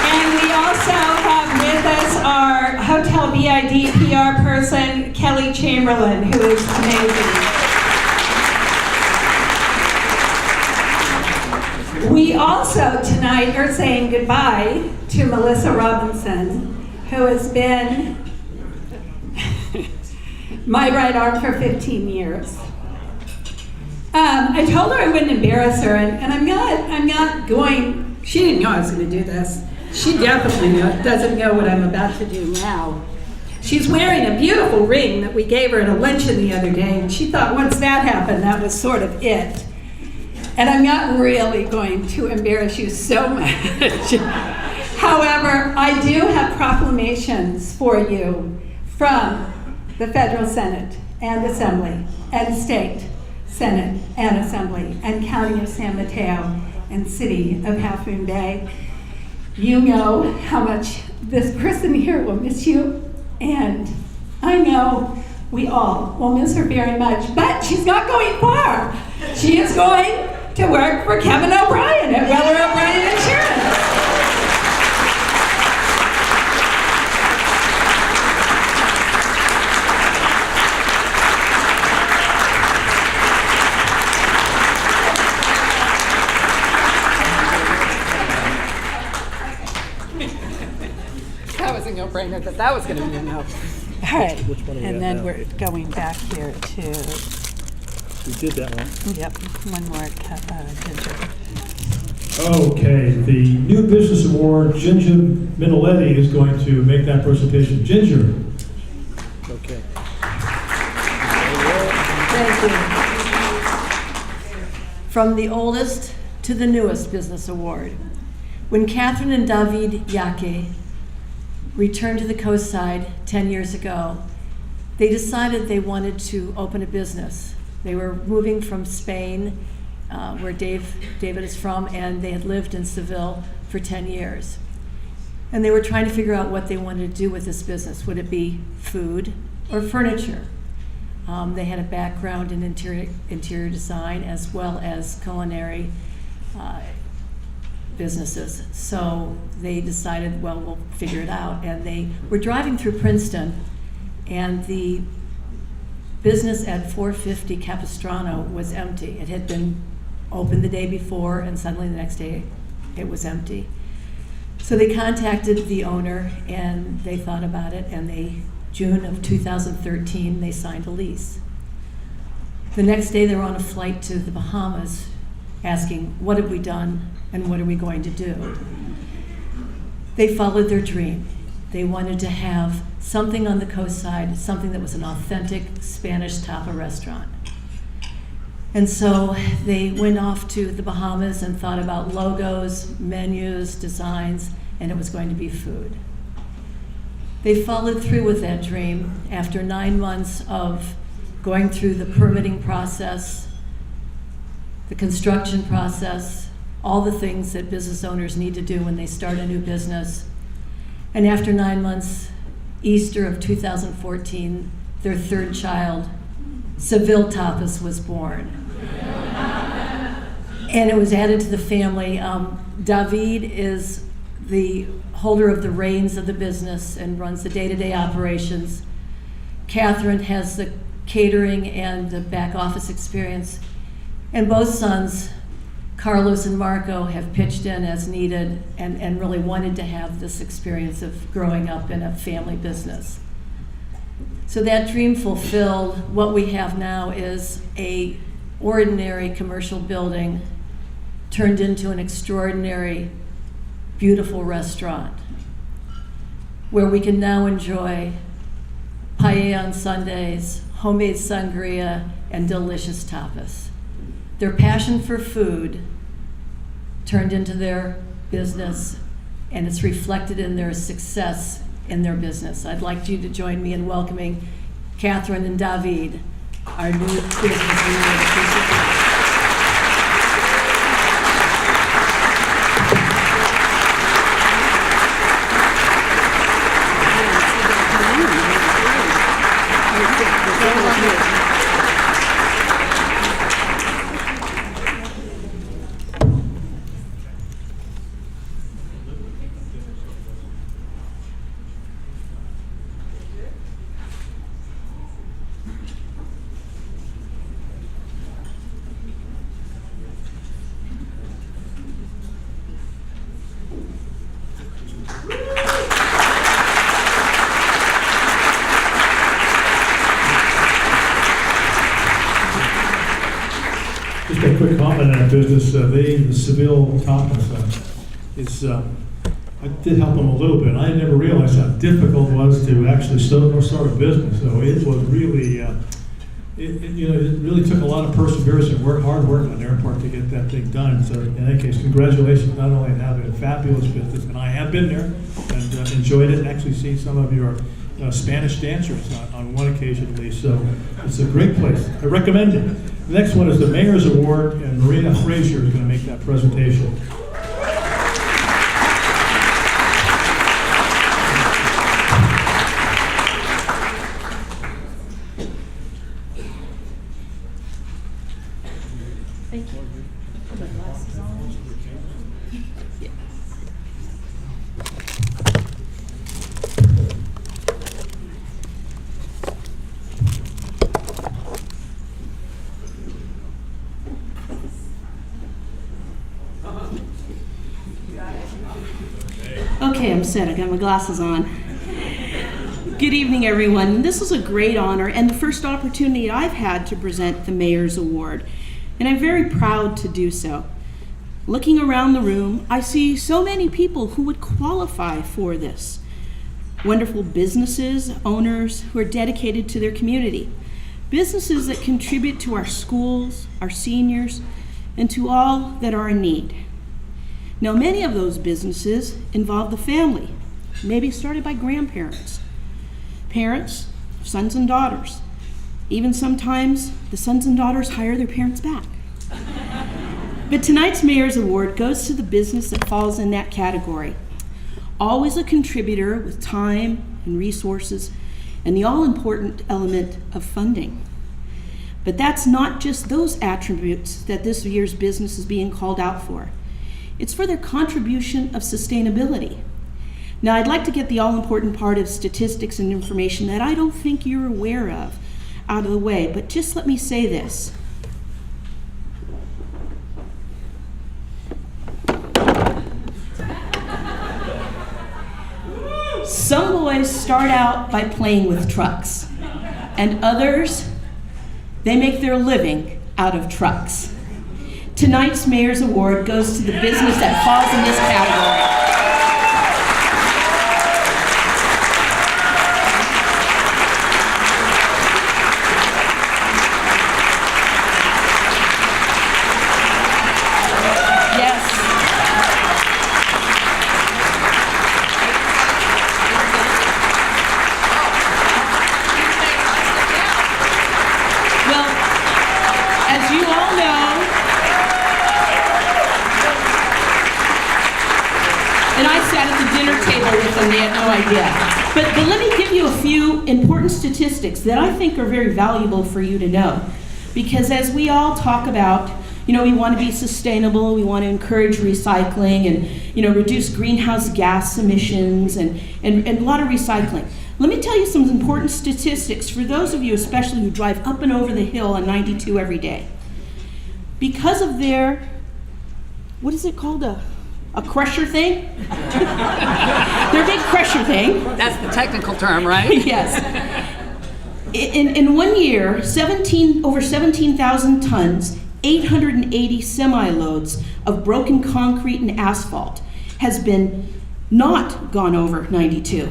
And we also have with us our Hotel BID PR person, Kelly Chamberlain, who is amazing. We also tonight are saying goodbye to Melissa Robinson, who has been my right arm for 15 years. I told her I wouldn't embarrass her, and I'm not going. She didn't know I was going to do this. She definitely doesn't know what I'm about to do now. She's wearing a beautiful ring that we gave her at a luncheon the other day, and she thought once that happened, that was sort of it. And I'm not really going to embarrass you so much. However, I do have proclamations for you from the Federal Senate and Assembly and State Senate and Assembly and County of San Mateo and City of Half Moon Bay. You know how much this person here will miss you, and I know we all will miss her very much, but she's not going far. She is going to work for Kevin O'Brien at Weller O'Brien Insurance. That was a no-brainer that was going to be a no. All right, and then we're going back here to... We did that one. Yep, one more, Ginger. Okay, the new business award, Ginger Minnelletti is going to make that presentation. Ginger. Okay. Thank you. From the oldest to the newest business award. When Catherine and David Yaque returned to the Coast Side 10 years ago, they decided they wanted to open a business. They were moving from Spain, where David is from, and they had lived in Seville for 10 years. And they were trying to figure out what they wanted to do with this business. Would it be food or furniture? They had a background in interior design as well as culinary businesses. So they decided, well, we'll figure it out. And they were driving through Princeton, and the business at 450 Capistrano was empty. It had been opened the day before, and suddenly the next day it was empty. So they contacted the owner, and they thought about it, and June of 2013, they signed a lease. The next day they were on a flight to the Bahamas asking, what have we done and what are we going to do? They followed their dream. They wanted to have something on the coast side, something that was an authentic Spanish tapa restaurant. And so they went off to the Bahamas and thought about logos, menus, designs, and it was going to be food. They followed through with that dream after 9 months of going through the permitting process, the construction process, all the things that business owners need to do when they start a new business. And after 9 months, Easter of 2014, their third child, Seville Tapas, was born. And it was added to the family. David is the holder of the reins of the business and runs the day-to-day operations. Catherine has the catering and the back office experience. And both sons, Carlos and Marco, have pitched in as needed and really wanted to have this experience of growing up in a family business. So that dream fulfilled. What we have now is a ordinary commercial building turned into an extraordinary, beautiful restaurant where we can now enjoy paella on Sundays, homemade sangria, and delicious tapas. Their passion for food turned into their business, and it's reflected in their success in their business. I'd like you to join me in welcoming Catherine and David, our new business leaders. Just a quick comment on business. The Seville Tapas I did help them a little bit. I never realized how difficult it was to actually start a business. So it was really, it really took a lot of perseverance and hard work on their part to get that thing done. So in any case, congratulations not only on having a fabulous business, and I have been there and enjoyed it, and actually seen some of your Spanish dancers on one occasion at least. So it's a great place. I recommend it. The next one is the Mayor's Award, and Marina Frazier is going to make that presentation. Thank you. Put my glasses on. Yeah. Okay, I'm set. I got my glasses on. Good evening, everyone. This is a great honor and the first opportunity I've had to present the Mayor's Award, and I'm very proud to do so. Looking around the room, I see so many people who would qualify for this. Wonderful businesses, owners who are dedicated to their community. Businesses that contribute to our schools, our seniors, and to all that are in need. Now, many of those businesses involve the family, maybe started by grandparents, parents, sons and daughters. Even sometimes the sons and daughters hire their parents back. But tonight's Mayor's Award goes to the business that falls in that category. Always a contributor with time and resources and the all-important element of funding. But that's not just those attributes that this year's business is being called out for. It's for their contribution of sustainability. Now, I'd like to get the all-important part of statistics and information that I don't think you're aware of out of the way, but just let me say this. Some boys start out by playing with trucks, and others, they make their living out of trucks. Tonight's Mayor's Award goes to the business that falls in this category. They had no idea. But let me give you a few important statistics that I think are very valuable for you to know. Because as we all talk about, we want to be sustainable, we want to encourage recycling and, reduce greenhouse gas emissions and a lot of recycling. Let me tell you some important statistics for those of you especially who drive up and over the hill on 92 every day. Because of their, what is it called, a crusher thing? Their big crusher thing. That's the technical term, right? Yes. In 1 year, over 17,000 tons, 880 semi-loads of broken concrete and asphalt has been not gone over 92.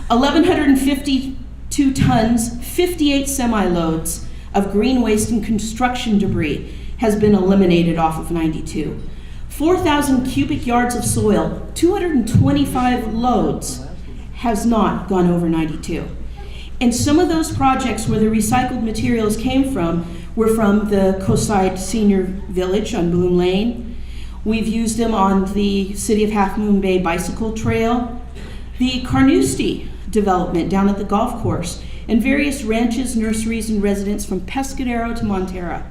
1,152 tons, 58 semi-loads of green waste and construction debris has been eliminated off of 92. 4,000 cubic yards of soil, 225 loads, has not gone over 92. And some of those projects where the recycled materials came from were from the Coastside Senior Village on Bloom Lane. We've used them on the City of Half Moon Bay bicycle trail, the Carnoustie development down at the golf course, and various ranches, nurseries, and residents from Pescadero to Montera.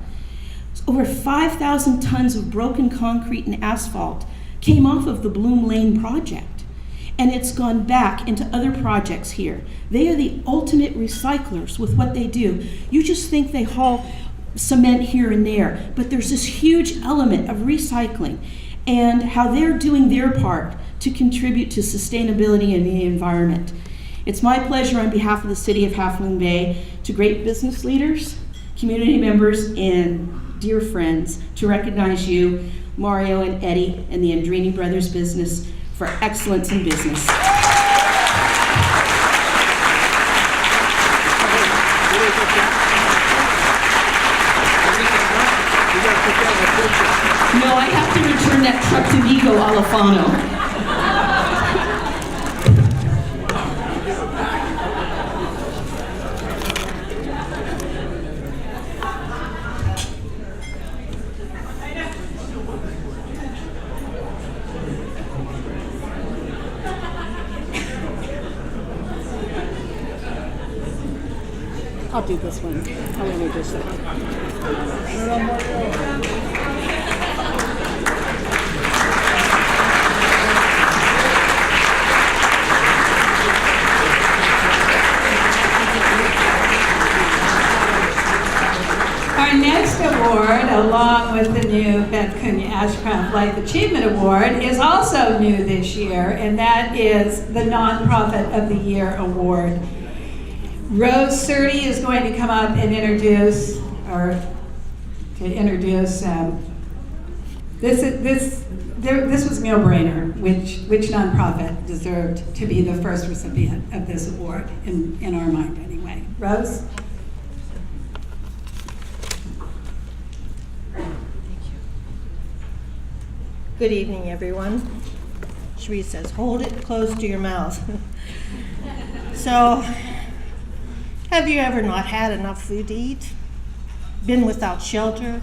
Over 5,000 tons of broken concrete and asphalt came off of the Bloom Lane project, and it's gone back into other projects here. They are the ultimate recyclers with what they do. You just think they haul cement here and there, but there's this huge element of recycling and how they're doing their part to contribute to sustainability in the environment. It's my pleasure on behalf of the City of Half Moon Bay to great business leaders, community members, and dear friends, to recognize you, Mario and Eddie, and the Andrini Brothers business for excellence in business. No, I have to return that truck to Vigo Alifano. I'll do this one. I'll introduce it. Our next award, along with the new Ben Cunha Ashcraft Life Achievement Award, is also new this year, and that is the Nonprofit of the Year Award. Rose Surtee is going to come up and introduce this was no-brainer. Which nonprofit deserved to be the first recipient of this award in our mind, anyway. Rose. Good evening, everyone. Cherie says, hold it close to your mouth. So, have you ever not had enough food to eat? Been without shelter?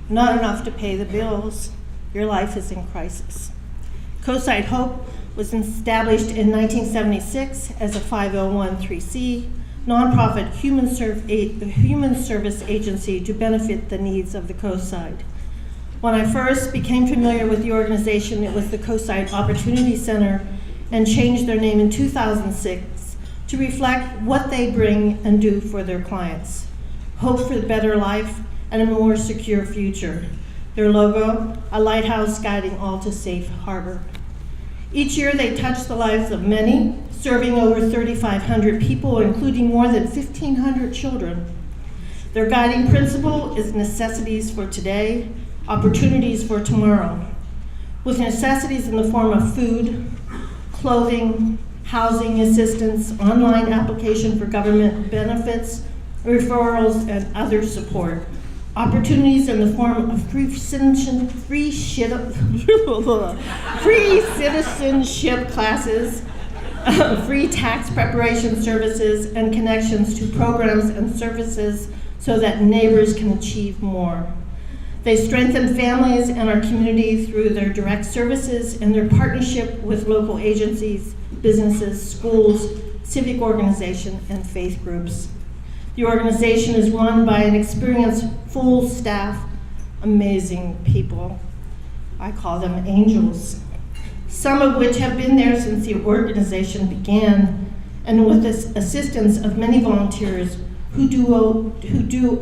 Not enough to pay the bills? Your life is in crisis. Coastside Hope was established in 1976 as a 501(c) nonprofit human service agency to benefit the needs of the Coastside. When I first became familiar with the organization, it was the Coastside Opportunity Center, and changed their name in 2006 to reflect what they bring and do for their clients. Hope for a better life and a more secure future. Their logo, a lighthouse guiding all to safe harbor. Each year they touch the lives of many, serving over 3,500 people, including more than 1,500 children. Their guiding principle is necessities for today opportunities for tomorrow, with necessities in the form of food, clothing, housing assistance, online application for government benefits, referrals, and other support. Opportunities in the form of free citizenship classes, free tax preparation services, and connections to programs and services so that neighbors can achieve more. They strengthen families and our community through their direct services and their partnership with local agencies, businesses, schools, civic organizations, and faith groups. The organization is run by an experienced, full staff, amazing people. I call them angels, some of which have been there since the organization began, and with the assistance of many volunteers who do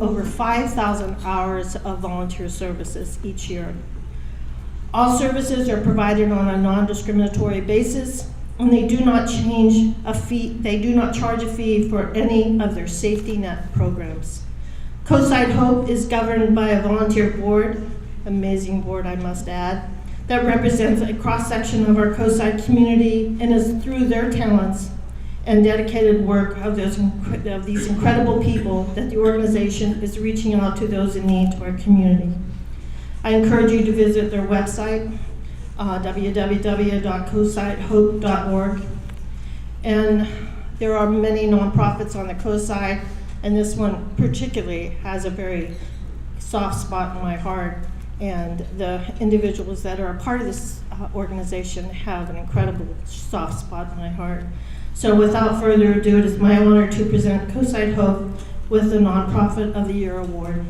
over 5,000 hours of volunteer services each year. All services are provided on a non-discriminatory basis, and they do not charge a fee for any of their safety net programs. Coastside Hope is governed by a volunteer board, amazing board I must add, that represents a cross-section of our Coastside community, and is through their talents and dedicated work of these incredible people that the organization is reaching out to those in need to our community. I encourage you to visit their website, www.coastsidehope.org. And there are many nonprofits on the Coastside, and this one particularly has a very soft spot in my heart. And the individuals that are a part of this organization have an incredible soft spot in my heart. So without further ado, it is my honor to present Coastside Hope with the Nonprofit of the Year Award.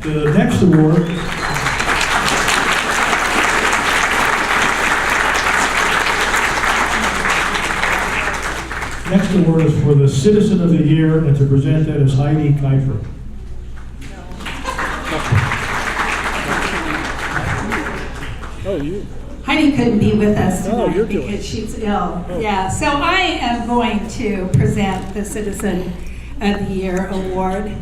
The next award is for the Citizen of the Year, and to present that is Heidi Kiefer. Oh, you. Heidi couldn't be with us Oh, tonight you're doing because it. she's ill. Oh. Yeah, so I am going to present the Citizen of the Year Award.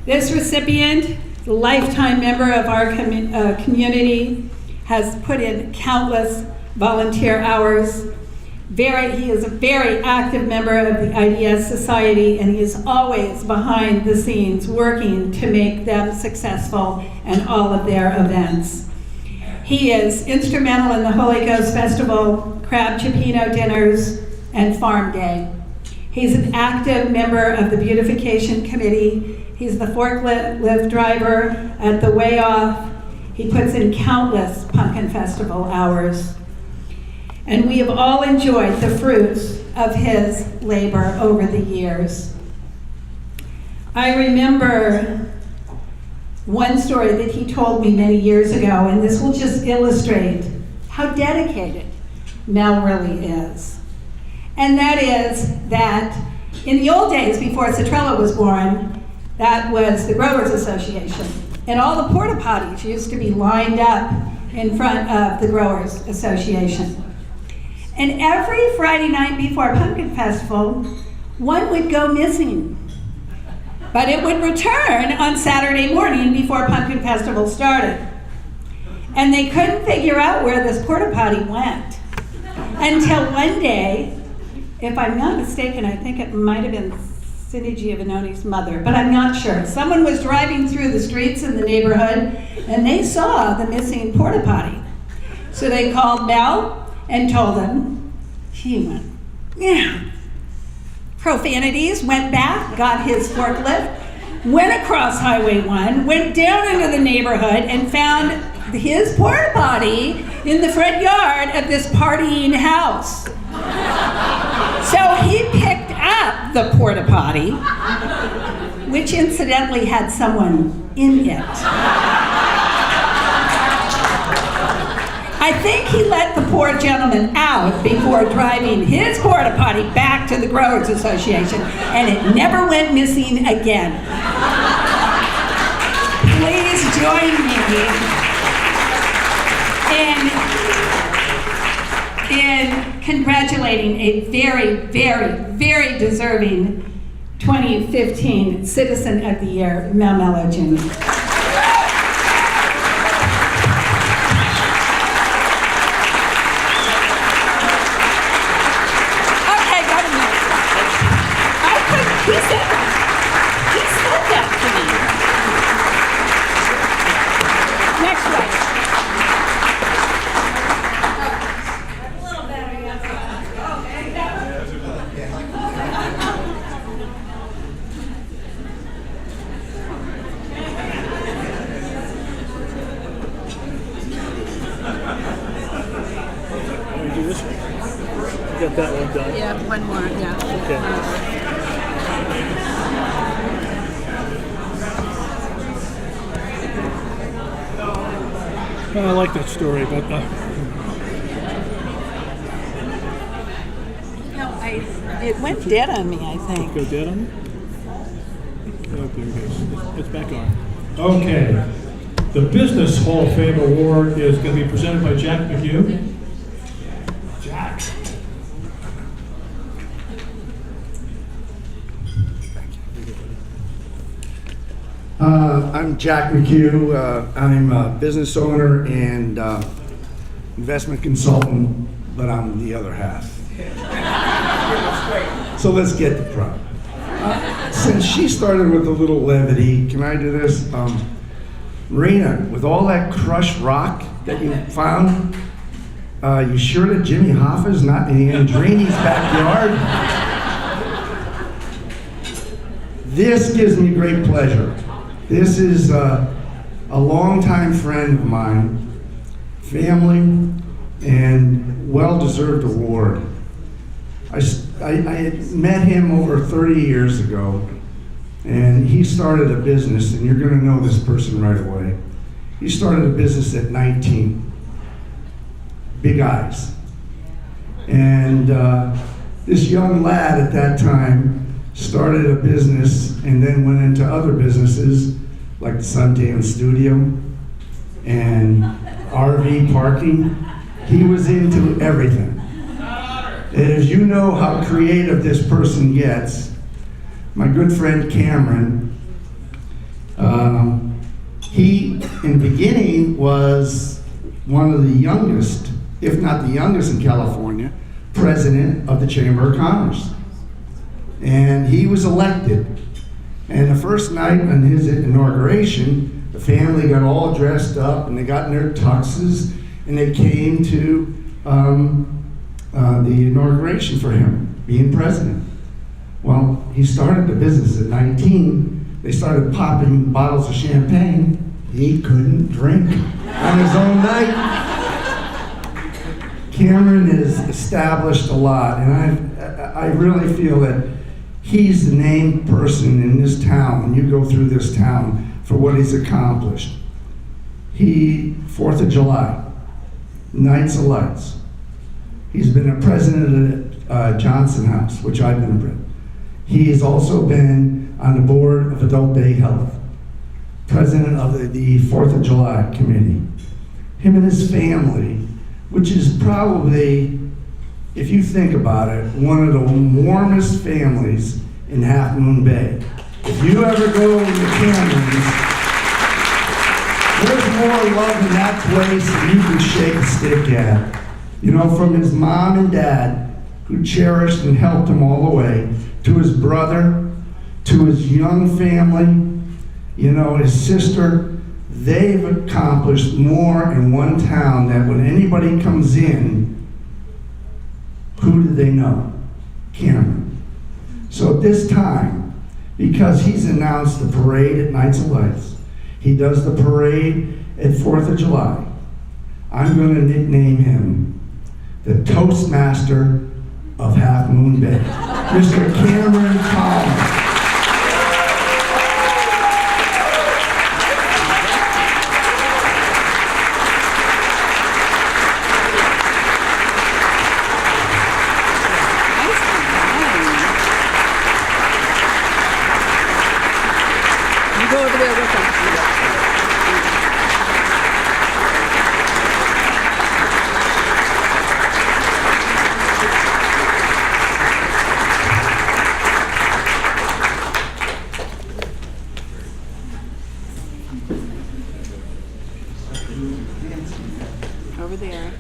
This recipient, the lifetime member of our community, has put in countless volunteer hours. He is a very active member of the IDS Society, and he is always behind the scenes working to make them successful and all of their events. He is instrumental in the Holy Ghost Festival, Crab Cioppino dinners, and Farm Day. He's an active member of the Beautification Committee. He's the forklift driver at the Way Off. He puts in countless Pumpkin Festival hours. And we have all enjoyed the fruits of his labor over the years. I remember one story that he told me many years ago, and this will just illustrate how dedicated Mel really is. And that is that in the old days, before Citrella was born, that was the Growers Association. And all the porta potties used to be lined up in front of the Growers Association. And every Friday night before Pumpkin Festival, one would go missing. But it would return on Saturday morning before Pumpkin Festival started. And they couldn't figure out where this porta potty went until one day, if I'm not mistaken, I think it might have been Cindy Giovannoni's mother, but I'm not sure. Someone was driving through the streets in the neighborhood and they saw the missing porta potty. So they called Mel and told him. He went, yeah. Profanities, went back, got his forklift, went across Highway 1, went down into the neighborhood and found his porta potty in the front yard of this partying house. So he picked up the porta potty, which incidentally had someone in it. I think he let the poor gentleman out before driving his porta potty back to the Growers Association, and it never went missing again. Please join me in congratulating a very, very, very deserving 2015 Citizen of the Year, Mel Mello Jr. Got that one done. Yeah, one more, yeah. Okay. I like that story, but It went dead on me, I think. Go dead on me? Oh, there it goes. It's back on. Okay. The Business Hall of Fame Award is going to be presented by Jack McHugh. Jack. I'm Jack McHugh. I'm a business owner and investment consultant, but I'm the other half. So let's get to front. Since she started with a little levity, can I do this? Marina, with all that crushed rock that you found, you sure that Jimmy Hoffa's not in Andrini's backyard? This gives me great pleasure. This is a longtime friend of mine, family, and well-deserved award. I had met him over 30 years ago, and he started a business, and you're going to know this person right away. He started a business at 19, Big Eyes. And this young lad at that time started a business and then went into other businesses like the Suntan Studio and RV parking. He was into everything. And as you know how creative this person gets, my good friend Cameron, he in the beginning was one of the youngest, if not the youngest in California, president of the Chamber of Commerce. And he was elected. And the first night on his inauguration, the family got all dressed up and they got in their tuxes and they came to the inauguration for him being president. Well, he started the business at 19. They started popping bottles of champagne. He couldn't drink on his own night. Cameron has established a lot, and I really feel that he's the named person in this town, when you go through this town, for what he's accomplished. 4th of July, Nights of Lights. He's been a president of Johnson House, which I've been a president. He has also been on the board of Adult Day Health, president of the 4th of July committee. Him and his family, which is probably, if you think about it, one of the warmest families in Half Moon Bay. If you ever go to the Camerons, there's more love in that place than you can shake a stick at. You know, from his mom and dad, who cherished and helped him all the way, to his brother, to his young family, you know, his sister. They've accomplished more in one town that when anybody comes in, who do they know? Cameron. So at this time, because he's announced the parade at Nights of Lights, he does the parade at 4th of July, I'm going to nickname him the Toastmaster of Half Moon Bay, Mr. Cameron Collins. You go over there with them. Over there.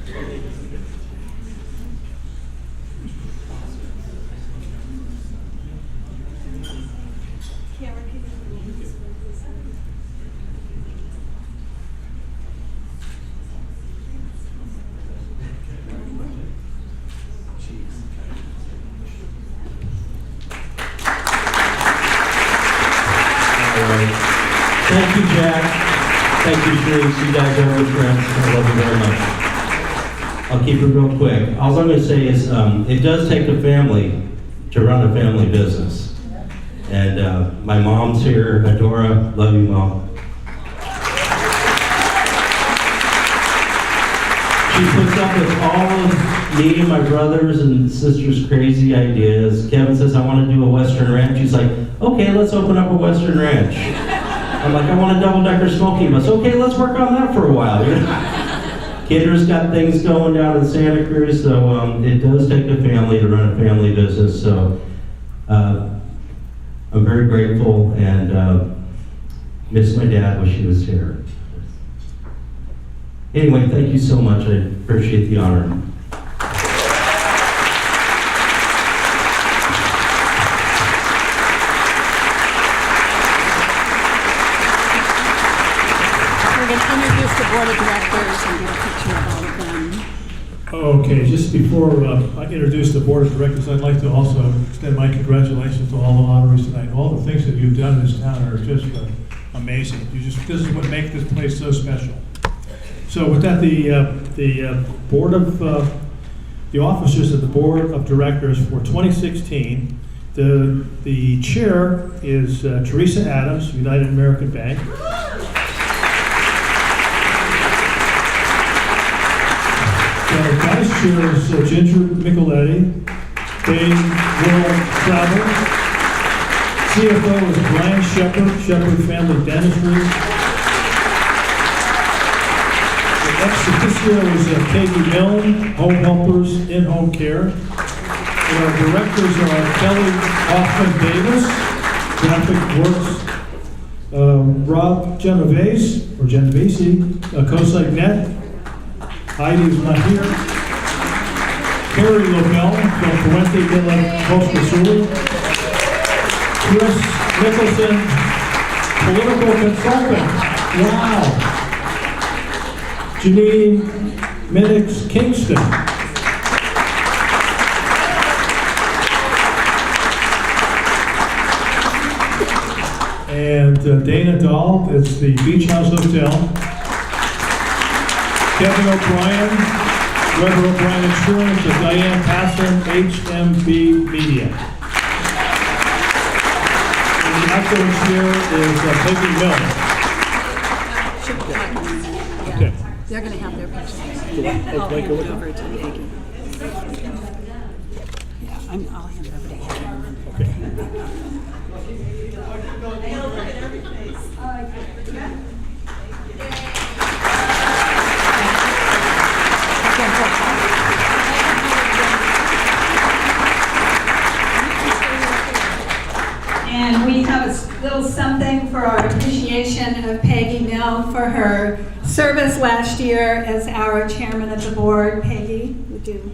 Thank you, Jack. Thank you, Sharice. You guys are good friends. I love you very much. I'll keep it real quick. All I'm going to say is it does take a family to run a family business. And my mom's here. Adora, love you, Mom. She puts up with all of me and my brothers and sisters' crazy ideas. Kevin says, I want to do a Western Ranch. She's like, okay, let's open up a Western Ranch. I'm like, I want a double-decker smoking bus. Okay, let's work on that for a while. Kendra's got things going down in Santa Cruz, so it does take a family to run a family business. So I'm very grateful and miss my dad. Wish he was here. Anyway, thank you so much. I appreciate the honor. We're going to introduce the board of directors and get a picture of all of them. Okay, just before I introduce the board of directors, I'd like to also extend my congratulations to all the honorees tonight. All the things that you've done in this town are just amazing. This is what makes this place so special. So with that, the board of the officers of the board of directors for 2016, the chair is Teresa Adams, United American Bank. The vice chair is Ginger Micheletti, Dave World Travel. CFO is Brian Shepard, Shepard Family Dentistry. Ex officio is Katie Milne, Home Helpers in-Home Care. And our directors are Kelly Hoffman Davis, Graphic Works, Rob Genovese, CoSite Net. Heidi's not here. Carrie LaBelle from Fuente de la Costa Sur. Chris Nicholson, political consultant. Wow. Janine Minix Kingston. And Dana Dahl, it's the Beach House Hotel. Kevin O'Brien, Weber O'Brien Insurance, and Diane Passon, HMB Media. And the outgoing chair is Peggy Milne. Okay. They're going to have their pictures. I'll hand it over to Peggy. Yeah, I'll hand it over to Peggy. And we have a little something for our appreciation of Peggy Mill for her service last year as our chairman of the board. Peggy, would you?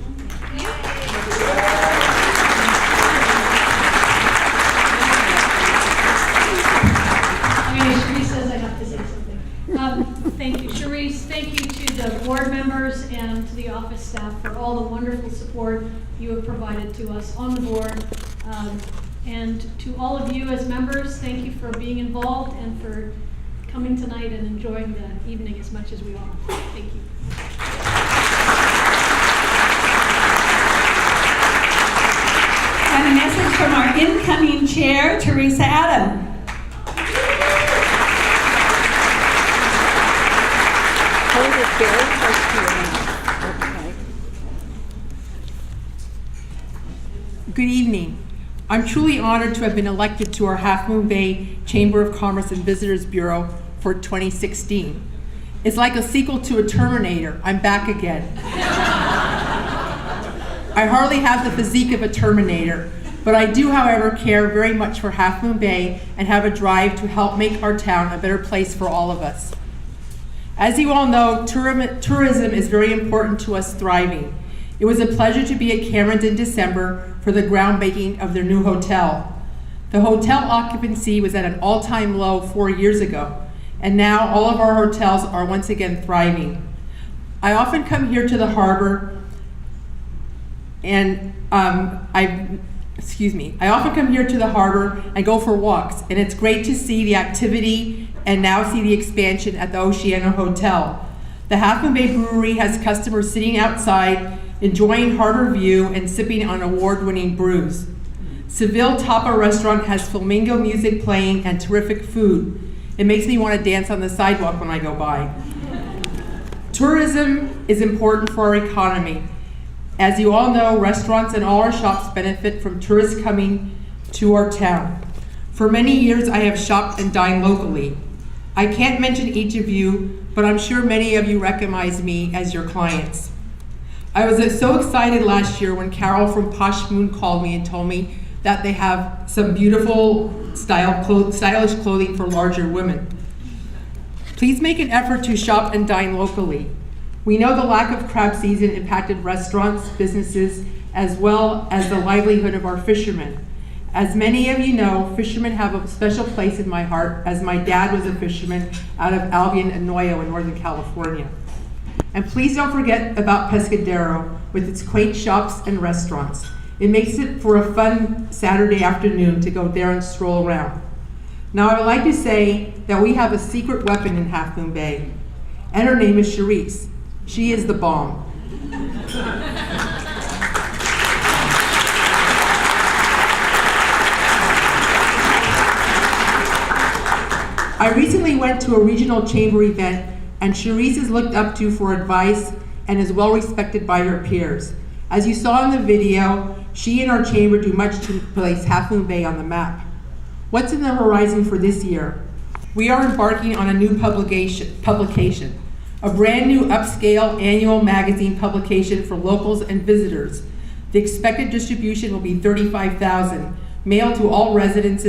Louise, thank you to the board members and to the office staff for all the wonderful support you have provided to us on the board. And to all of you as members, thank you for being involved and for coming tonight and enjoying the evening as much as we are. Thank you. And a message from our incoming chair, Teresa Adam. Hold it very close to your mouth. Okay. Good evening. I'm truly honored to have been elected to our Half Moon Bay Chamber of Commerce and Visitors Bureau for 2016. It's like a sequel to a Terminator. I'm back again. I hardly have the physique of a Terminator, but I do, however, care very much for Half Moon Bay and have a drive to help make our town a better place for all of us. As you all know, tourism is very important to us thriving. It was a pleasure to be at Cameron's in December for the groundbreaking of their new hotel. The hotel occupancy was at an all-time low 4 years ago, and now all of our hotels are once again thriving. I often come here to the harbor, and I often come here to the harbor and go for walks, and it's great to see the activity and now see the expansion at the Oceana Hotel. The Half Moon Bay Brewery has customers sitting outside, enjoying harbor view and sipping on award-winning brews. Seville Tapa Restaurant has flamingo music playing and terrific food. It makes me want to dance on the sidewalk when I go by. Tourism is important for our economy. As you all know, restaurants and all our shops benefit from tourists coming to our town. For many years, I have shopped and dined locally. I can't mention each of you, but I'm sure many of you recognize me as your clients. I was so excited last year when Carol from Posh Moon called me and told me that they have some beautiful stylish clothing for larger women. Please make an effort to shop and dine locally. We know the lack of crab season impacted restaurants, businesses, as well as the livelihood of our fishermen. As many of you know, fishermen have a special place in my heart, as my dad was a fisherman out of Albion and Noyo in Northern California. And please don't forget about Pescadero with its quaint shops and restaurants. It makes it for a fun Saturday afternoon to go there and stroll around. Now I would like to say that we have a secret weapon in Half Moon Bay, and her name is Charisse. She is the bomb. I recently went to a regional chamber event, and Charisse is looked up to for advice and is well respected by her peers. As you saw in the video, she and our chamber do much to place Half Moon Bay on the map. What's in the horizon for this year? We are embarking on a new publication, a brand new upscale annual magazine publication for locals and visitors. The expected distribution will be 35,000, mailed to all residents,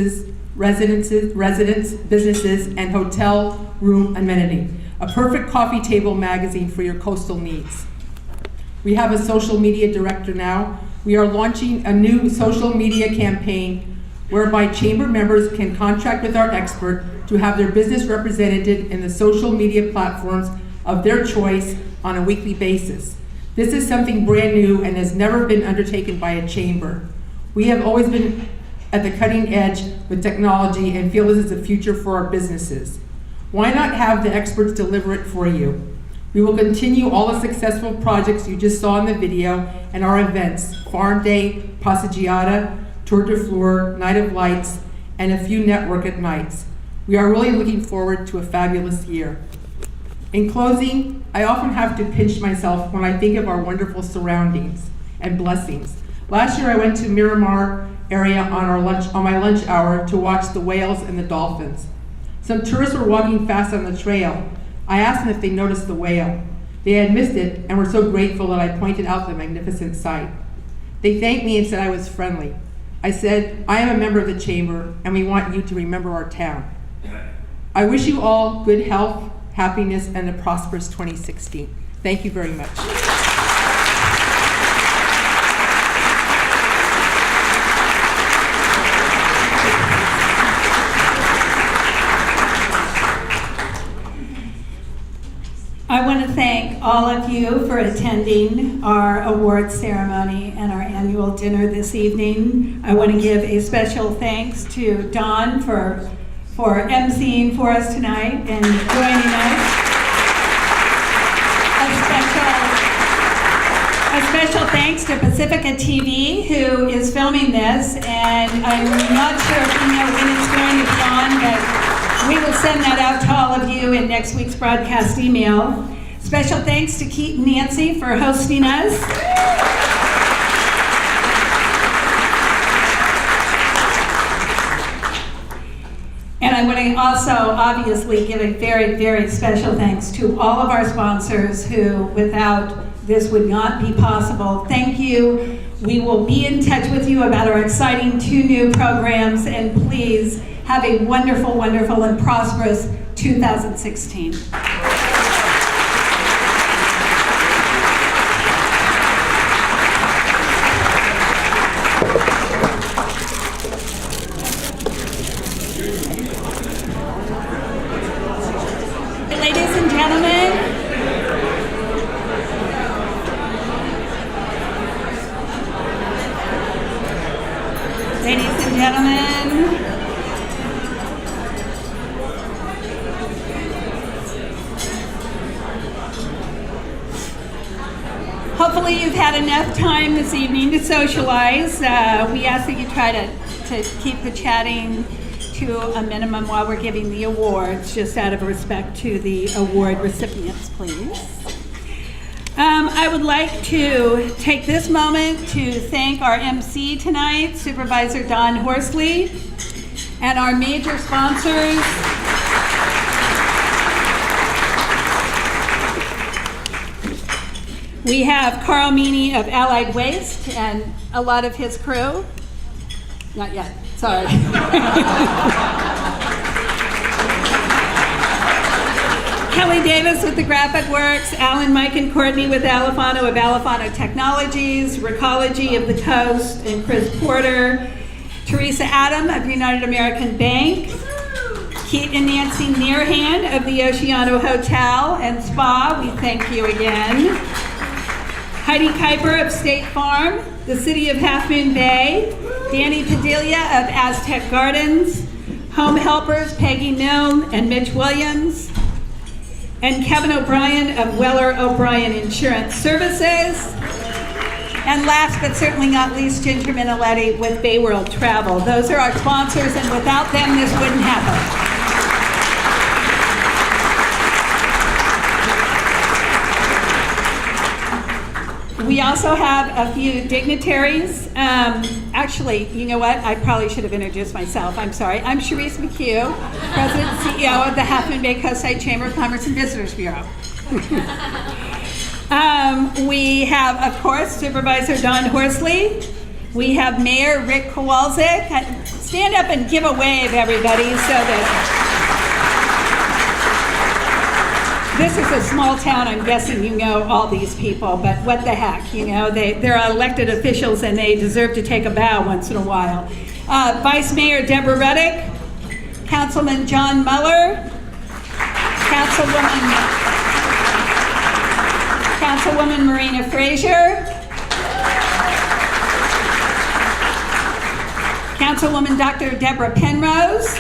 businesses, and hotel room amenity. A perfect coffee table magazine for your coastal needs. We have a social media director now. We are launching a new social media campaign whereby chamber members can contract with our expert to have their business represented in the social media platforms of their choice on a weekly basis. This is something brand new and has never been undertaken by a chamber. We have always been at the cutting edge with technology and feel this is the future for our businesses. Why not have the experts deliver it for you? We will continue all the successful projects you just saw in the video and our events, Farm Day, Passeggiata, Tour de Fleur, Night of Lights, and a few network at nights. We are really looking forward to a fabulous year. In closing, I often have to pinch myself when I think of our wonderful surroundings and blessings. Last year I went to Miramar area on my lunch hour to watch the whales and the dolphins. Some tourists were walking fast on the trail. I asked them if they noticed the whale. They had missed it and were so grateful that I pointed out the magnificent sight. They thanked me and said I was friendly. I said, I am a member of the chamber and we want you to remember our town. I wish you all good health, happiness, and a prosperous 2016. Thank you very much. I want to thank all of you for attending our awards ceremony and our annual dinner this evening. I want to give a special thanks to Dawn for emceeing for us tonight and joining us. A special thanks to Pacifica TV, who is filming this, and I'm not sure if we know when it's going to be on, but we will send that out to all of you in next week's broadcast email. Special thanks to Keith and Nancy for hosting us. And I want to also obviously give a very, very special thanks to all of our sponsors who, without this, would not be possible. Thank you. We will be in touch with you about our exciting 2 new programs, and please have a wonderful, wonderful, and prosperous 2016. Ladies and gentlemen, hopefully you've had enough time this evening to socialize. We ask that you try to keep the chatting to a minimum while we're giving the awards, just out of respect to the award recipients, please. I would like to take this moment to thank our MC tonight, Supervisor Don Horsley, and our major sponsors. We have Carl Meany of Allied Waste and a lot of his crew. Not yet, sorry. Kelly Davis with the Graphic Works, Alan, Mike, and Courtney with Alifano of Alifano Technologies, Recology of the Coast, and Chris Porter, Teresa Adam of United American Bank, Keith and Nancy Nearhand of the Oceano Hotel and Spa, we thank you again. Heidi Kuiper of State Farm, the City of Half Moon Bay, Danny Padilla of Aztec Gardens, Home Helpers Peggy Milne and Mitch Williams, and Kevin O'Brien of Weller O'Brien Insurance Services. And last but certainly not least, Ginger Minnelletti with Bay World Travel. Those are our sponsors, and without them, this wouldn't happen. We also have a few dignitaries. Actually, you know what? I probably should have introduced myself. I'm sorry. I'm Sharice McHugh, President and CEO of the Half Moon Bay Coastside Chamber of Commerce and Visitors Bureau. We have, of course, Supervisor Don Horsley. We have Mayor Rick Kowalczyk. Stand up and give a wave, everybody, so that... This is a small town. I'm guessing you know all these people, but what the heck, you know, they're elected officials and they deserve to take a bow once in a while. Vice Mayor Deborah Reddick, Councilman John Muller, Councilwoman Marina Frazier, Councilwoman Dr. Deborah Penrose,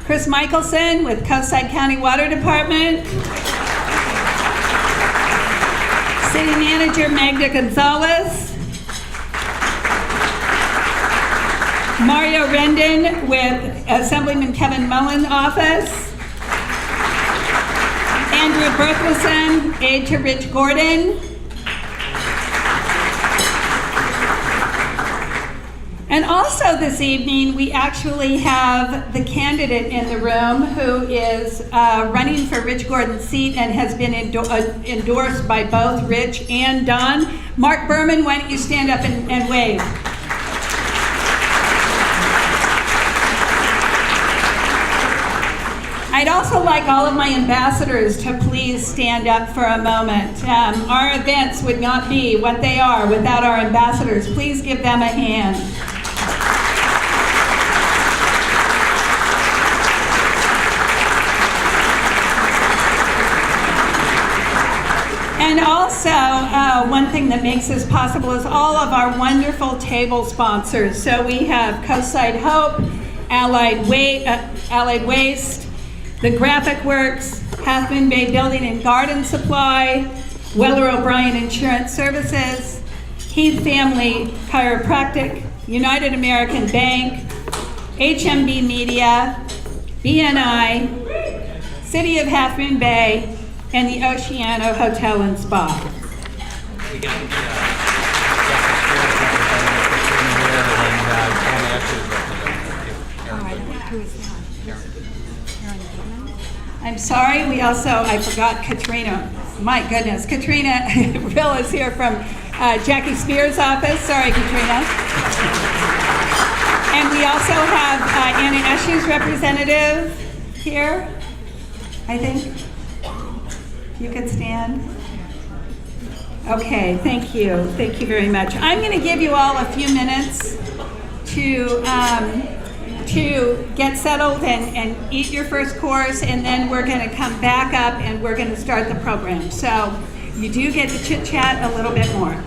Chris Michelson with Coastside County Water Department, City Manager Magda Gonzalez, Mario Rendon with Assemblyman Kevin Mullen office, Andrew Berthelsen, aide to Rich Gordon, and also this evening, we actually have the candidate in the room who is running for Rich Gordon's seat and has been endorsed by both Rich and Don. Mark Berman, why don't you stand up and wave? I'd also like all of my ambassadors to please stand up for a moment. Our events would not be what they are without our ambassadors. Please give them a hand. So one thing that makes this possible is all of our wonderful table sponsors. So we have Coastside Hope, Allied Waste, The Graphic Works, Half Moon Bay Building and Garden Supply, Weller O'Brien Insurance Services, Heath Family Chiropractic, United American Bank, HMB Media, BNI, City of Half Moon Bay, and the Oceano Hotel and Spa. I'm sorry, I forgot Katrina. My goodness, Katrina Rill is here from Jackie Spears' office. Sorry, Katrina. And we also have Anna Eshu's representative here, I think. If you could stand. Okay, thank you. Thank you very much. I'm going to give you all a few minutes to get settled and eat your first course, and then we're going to come back up and we're going to start the program. So you do get to chit-chat a little bit more.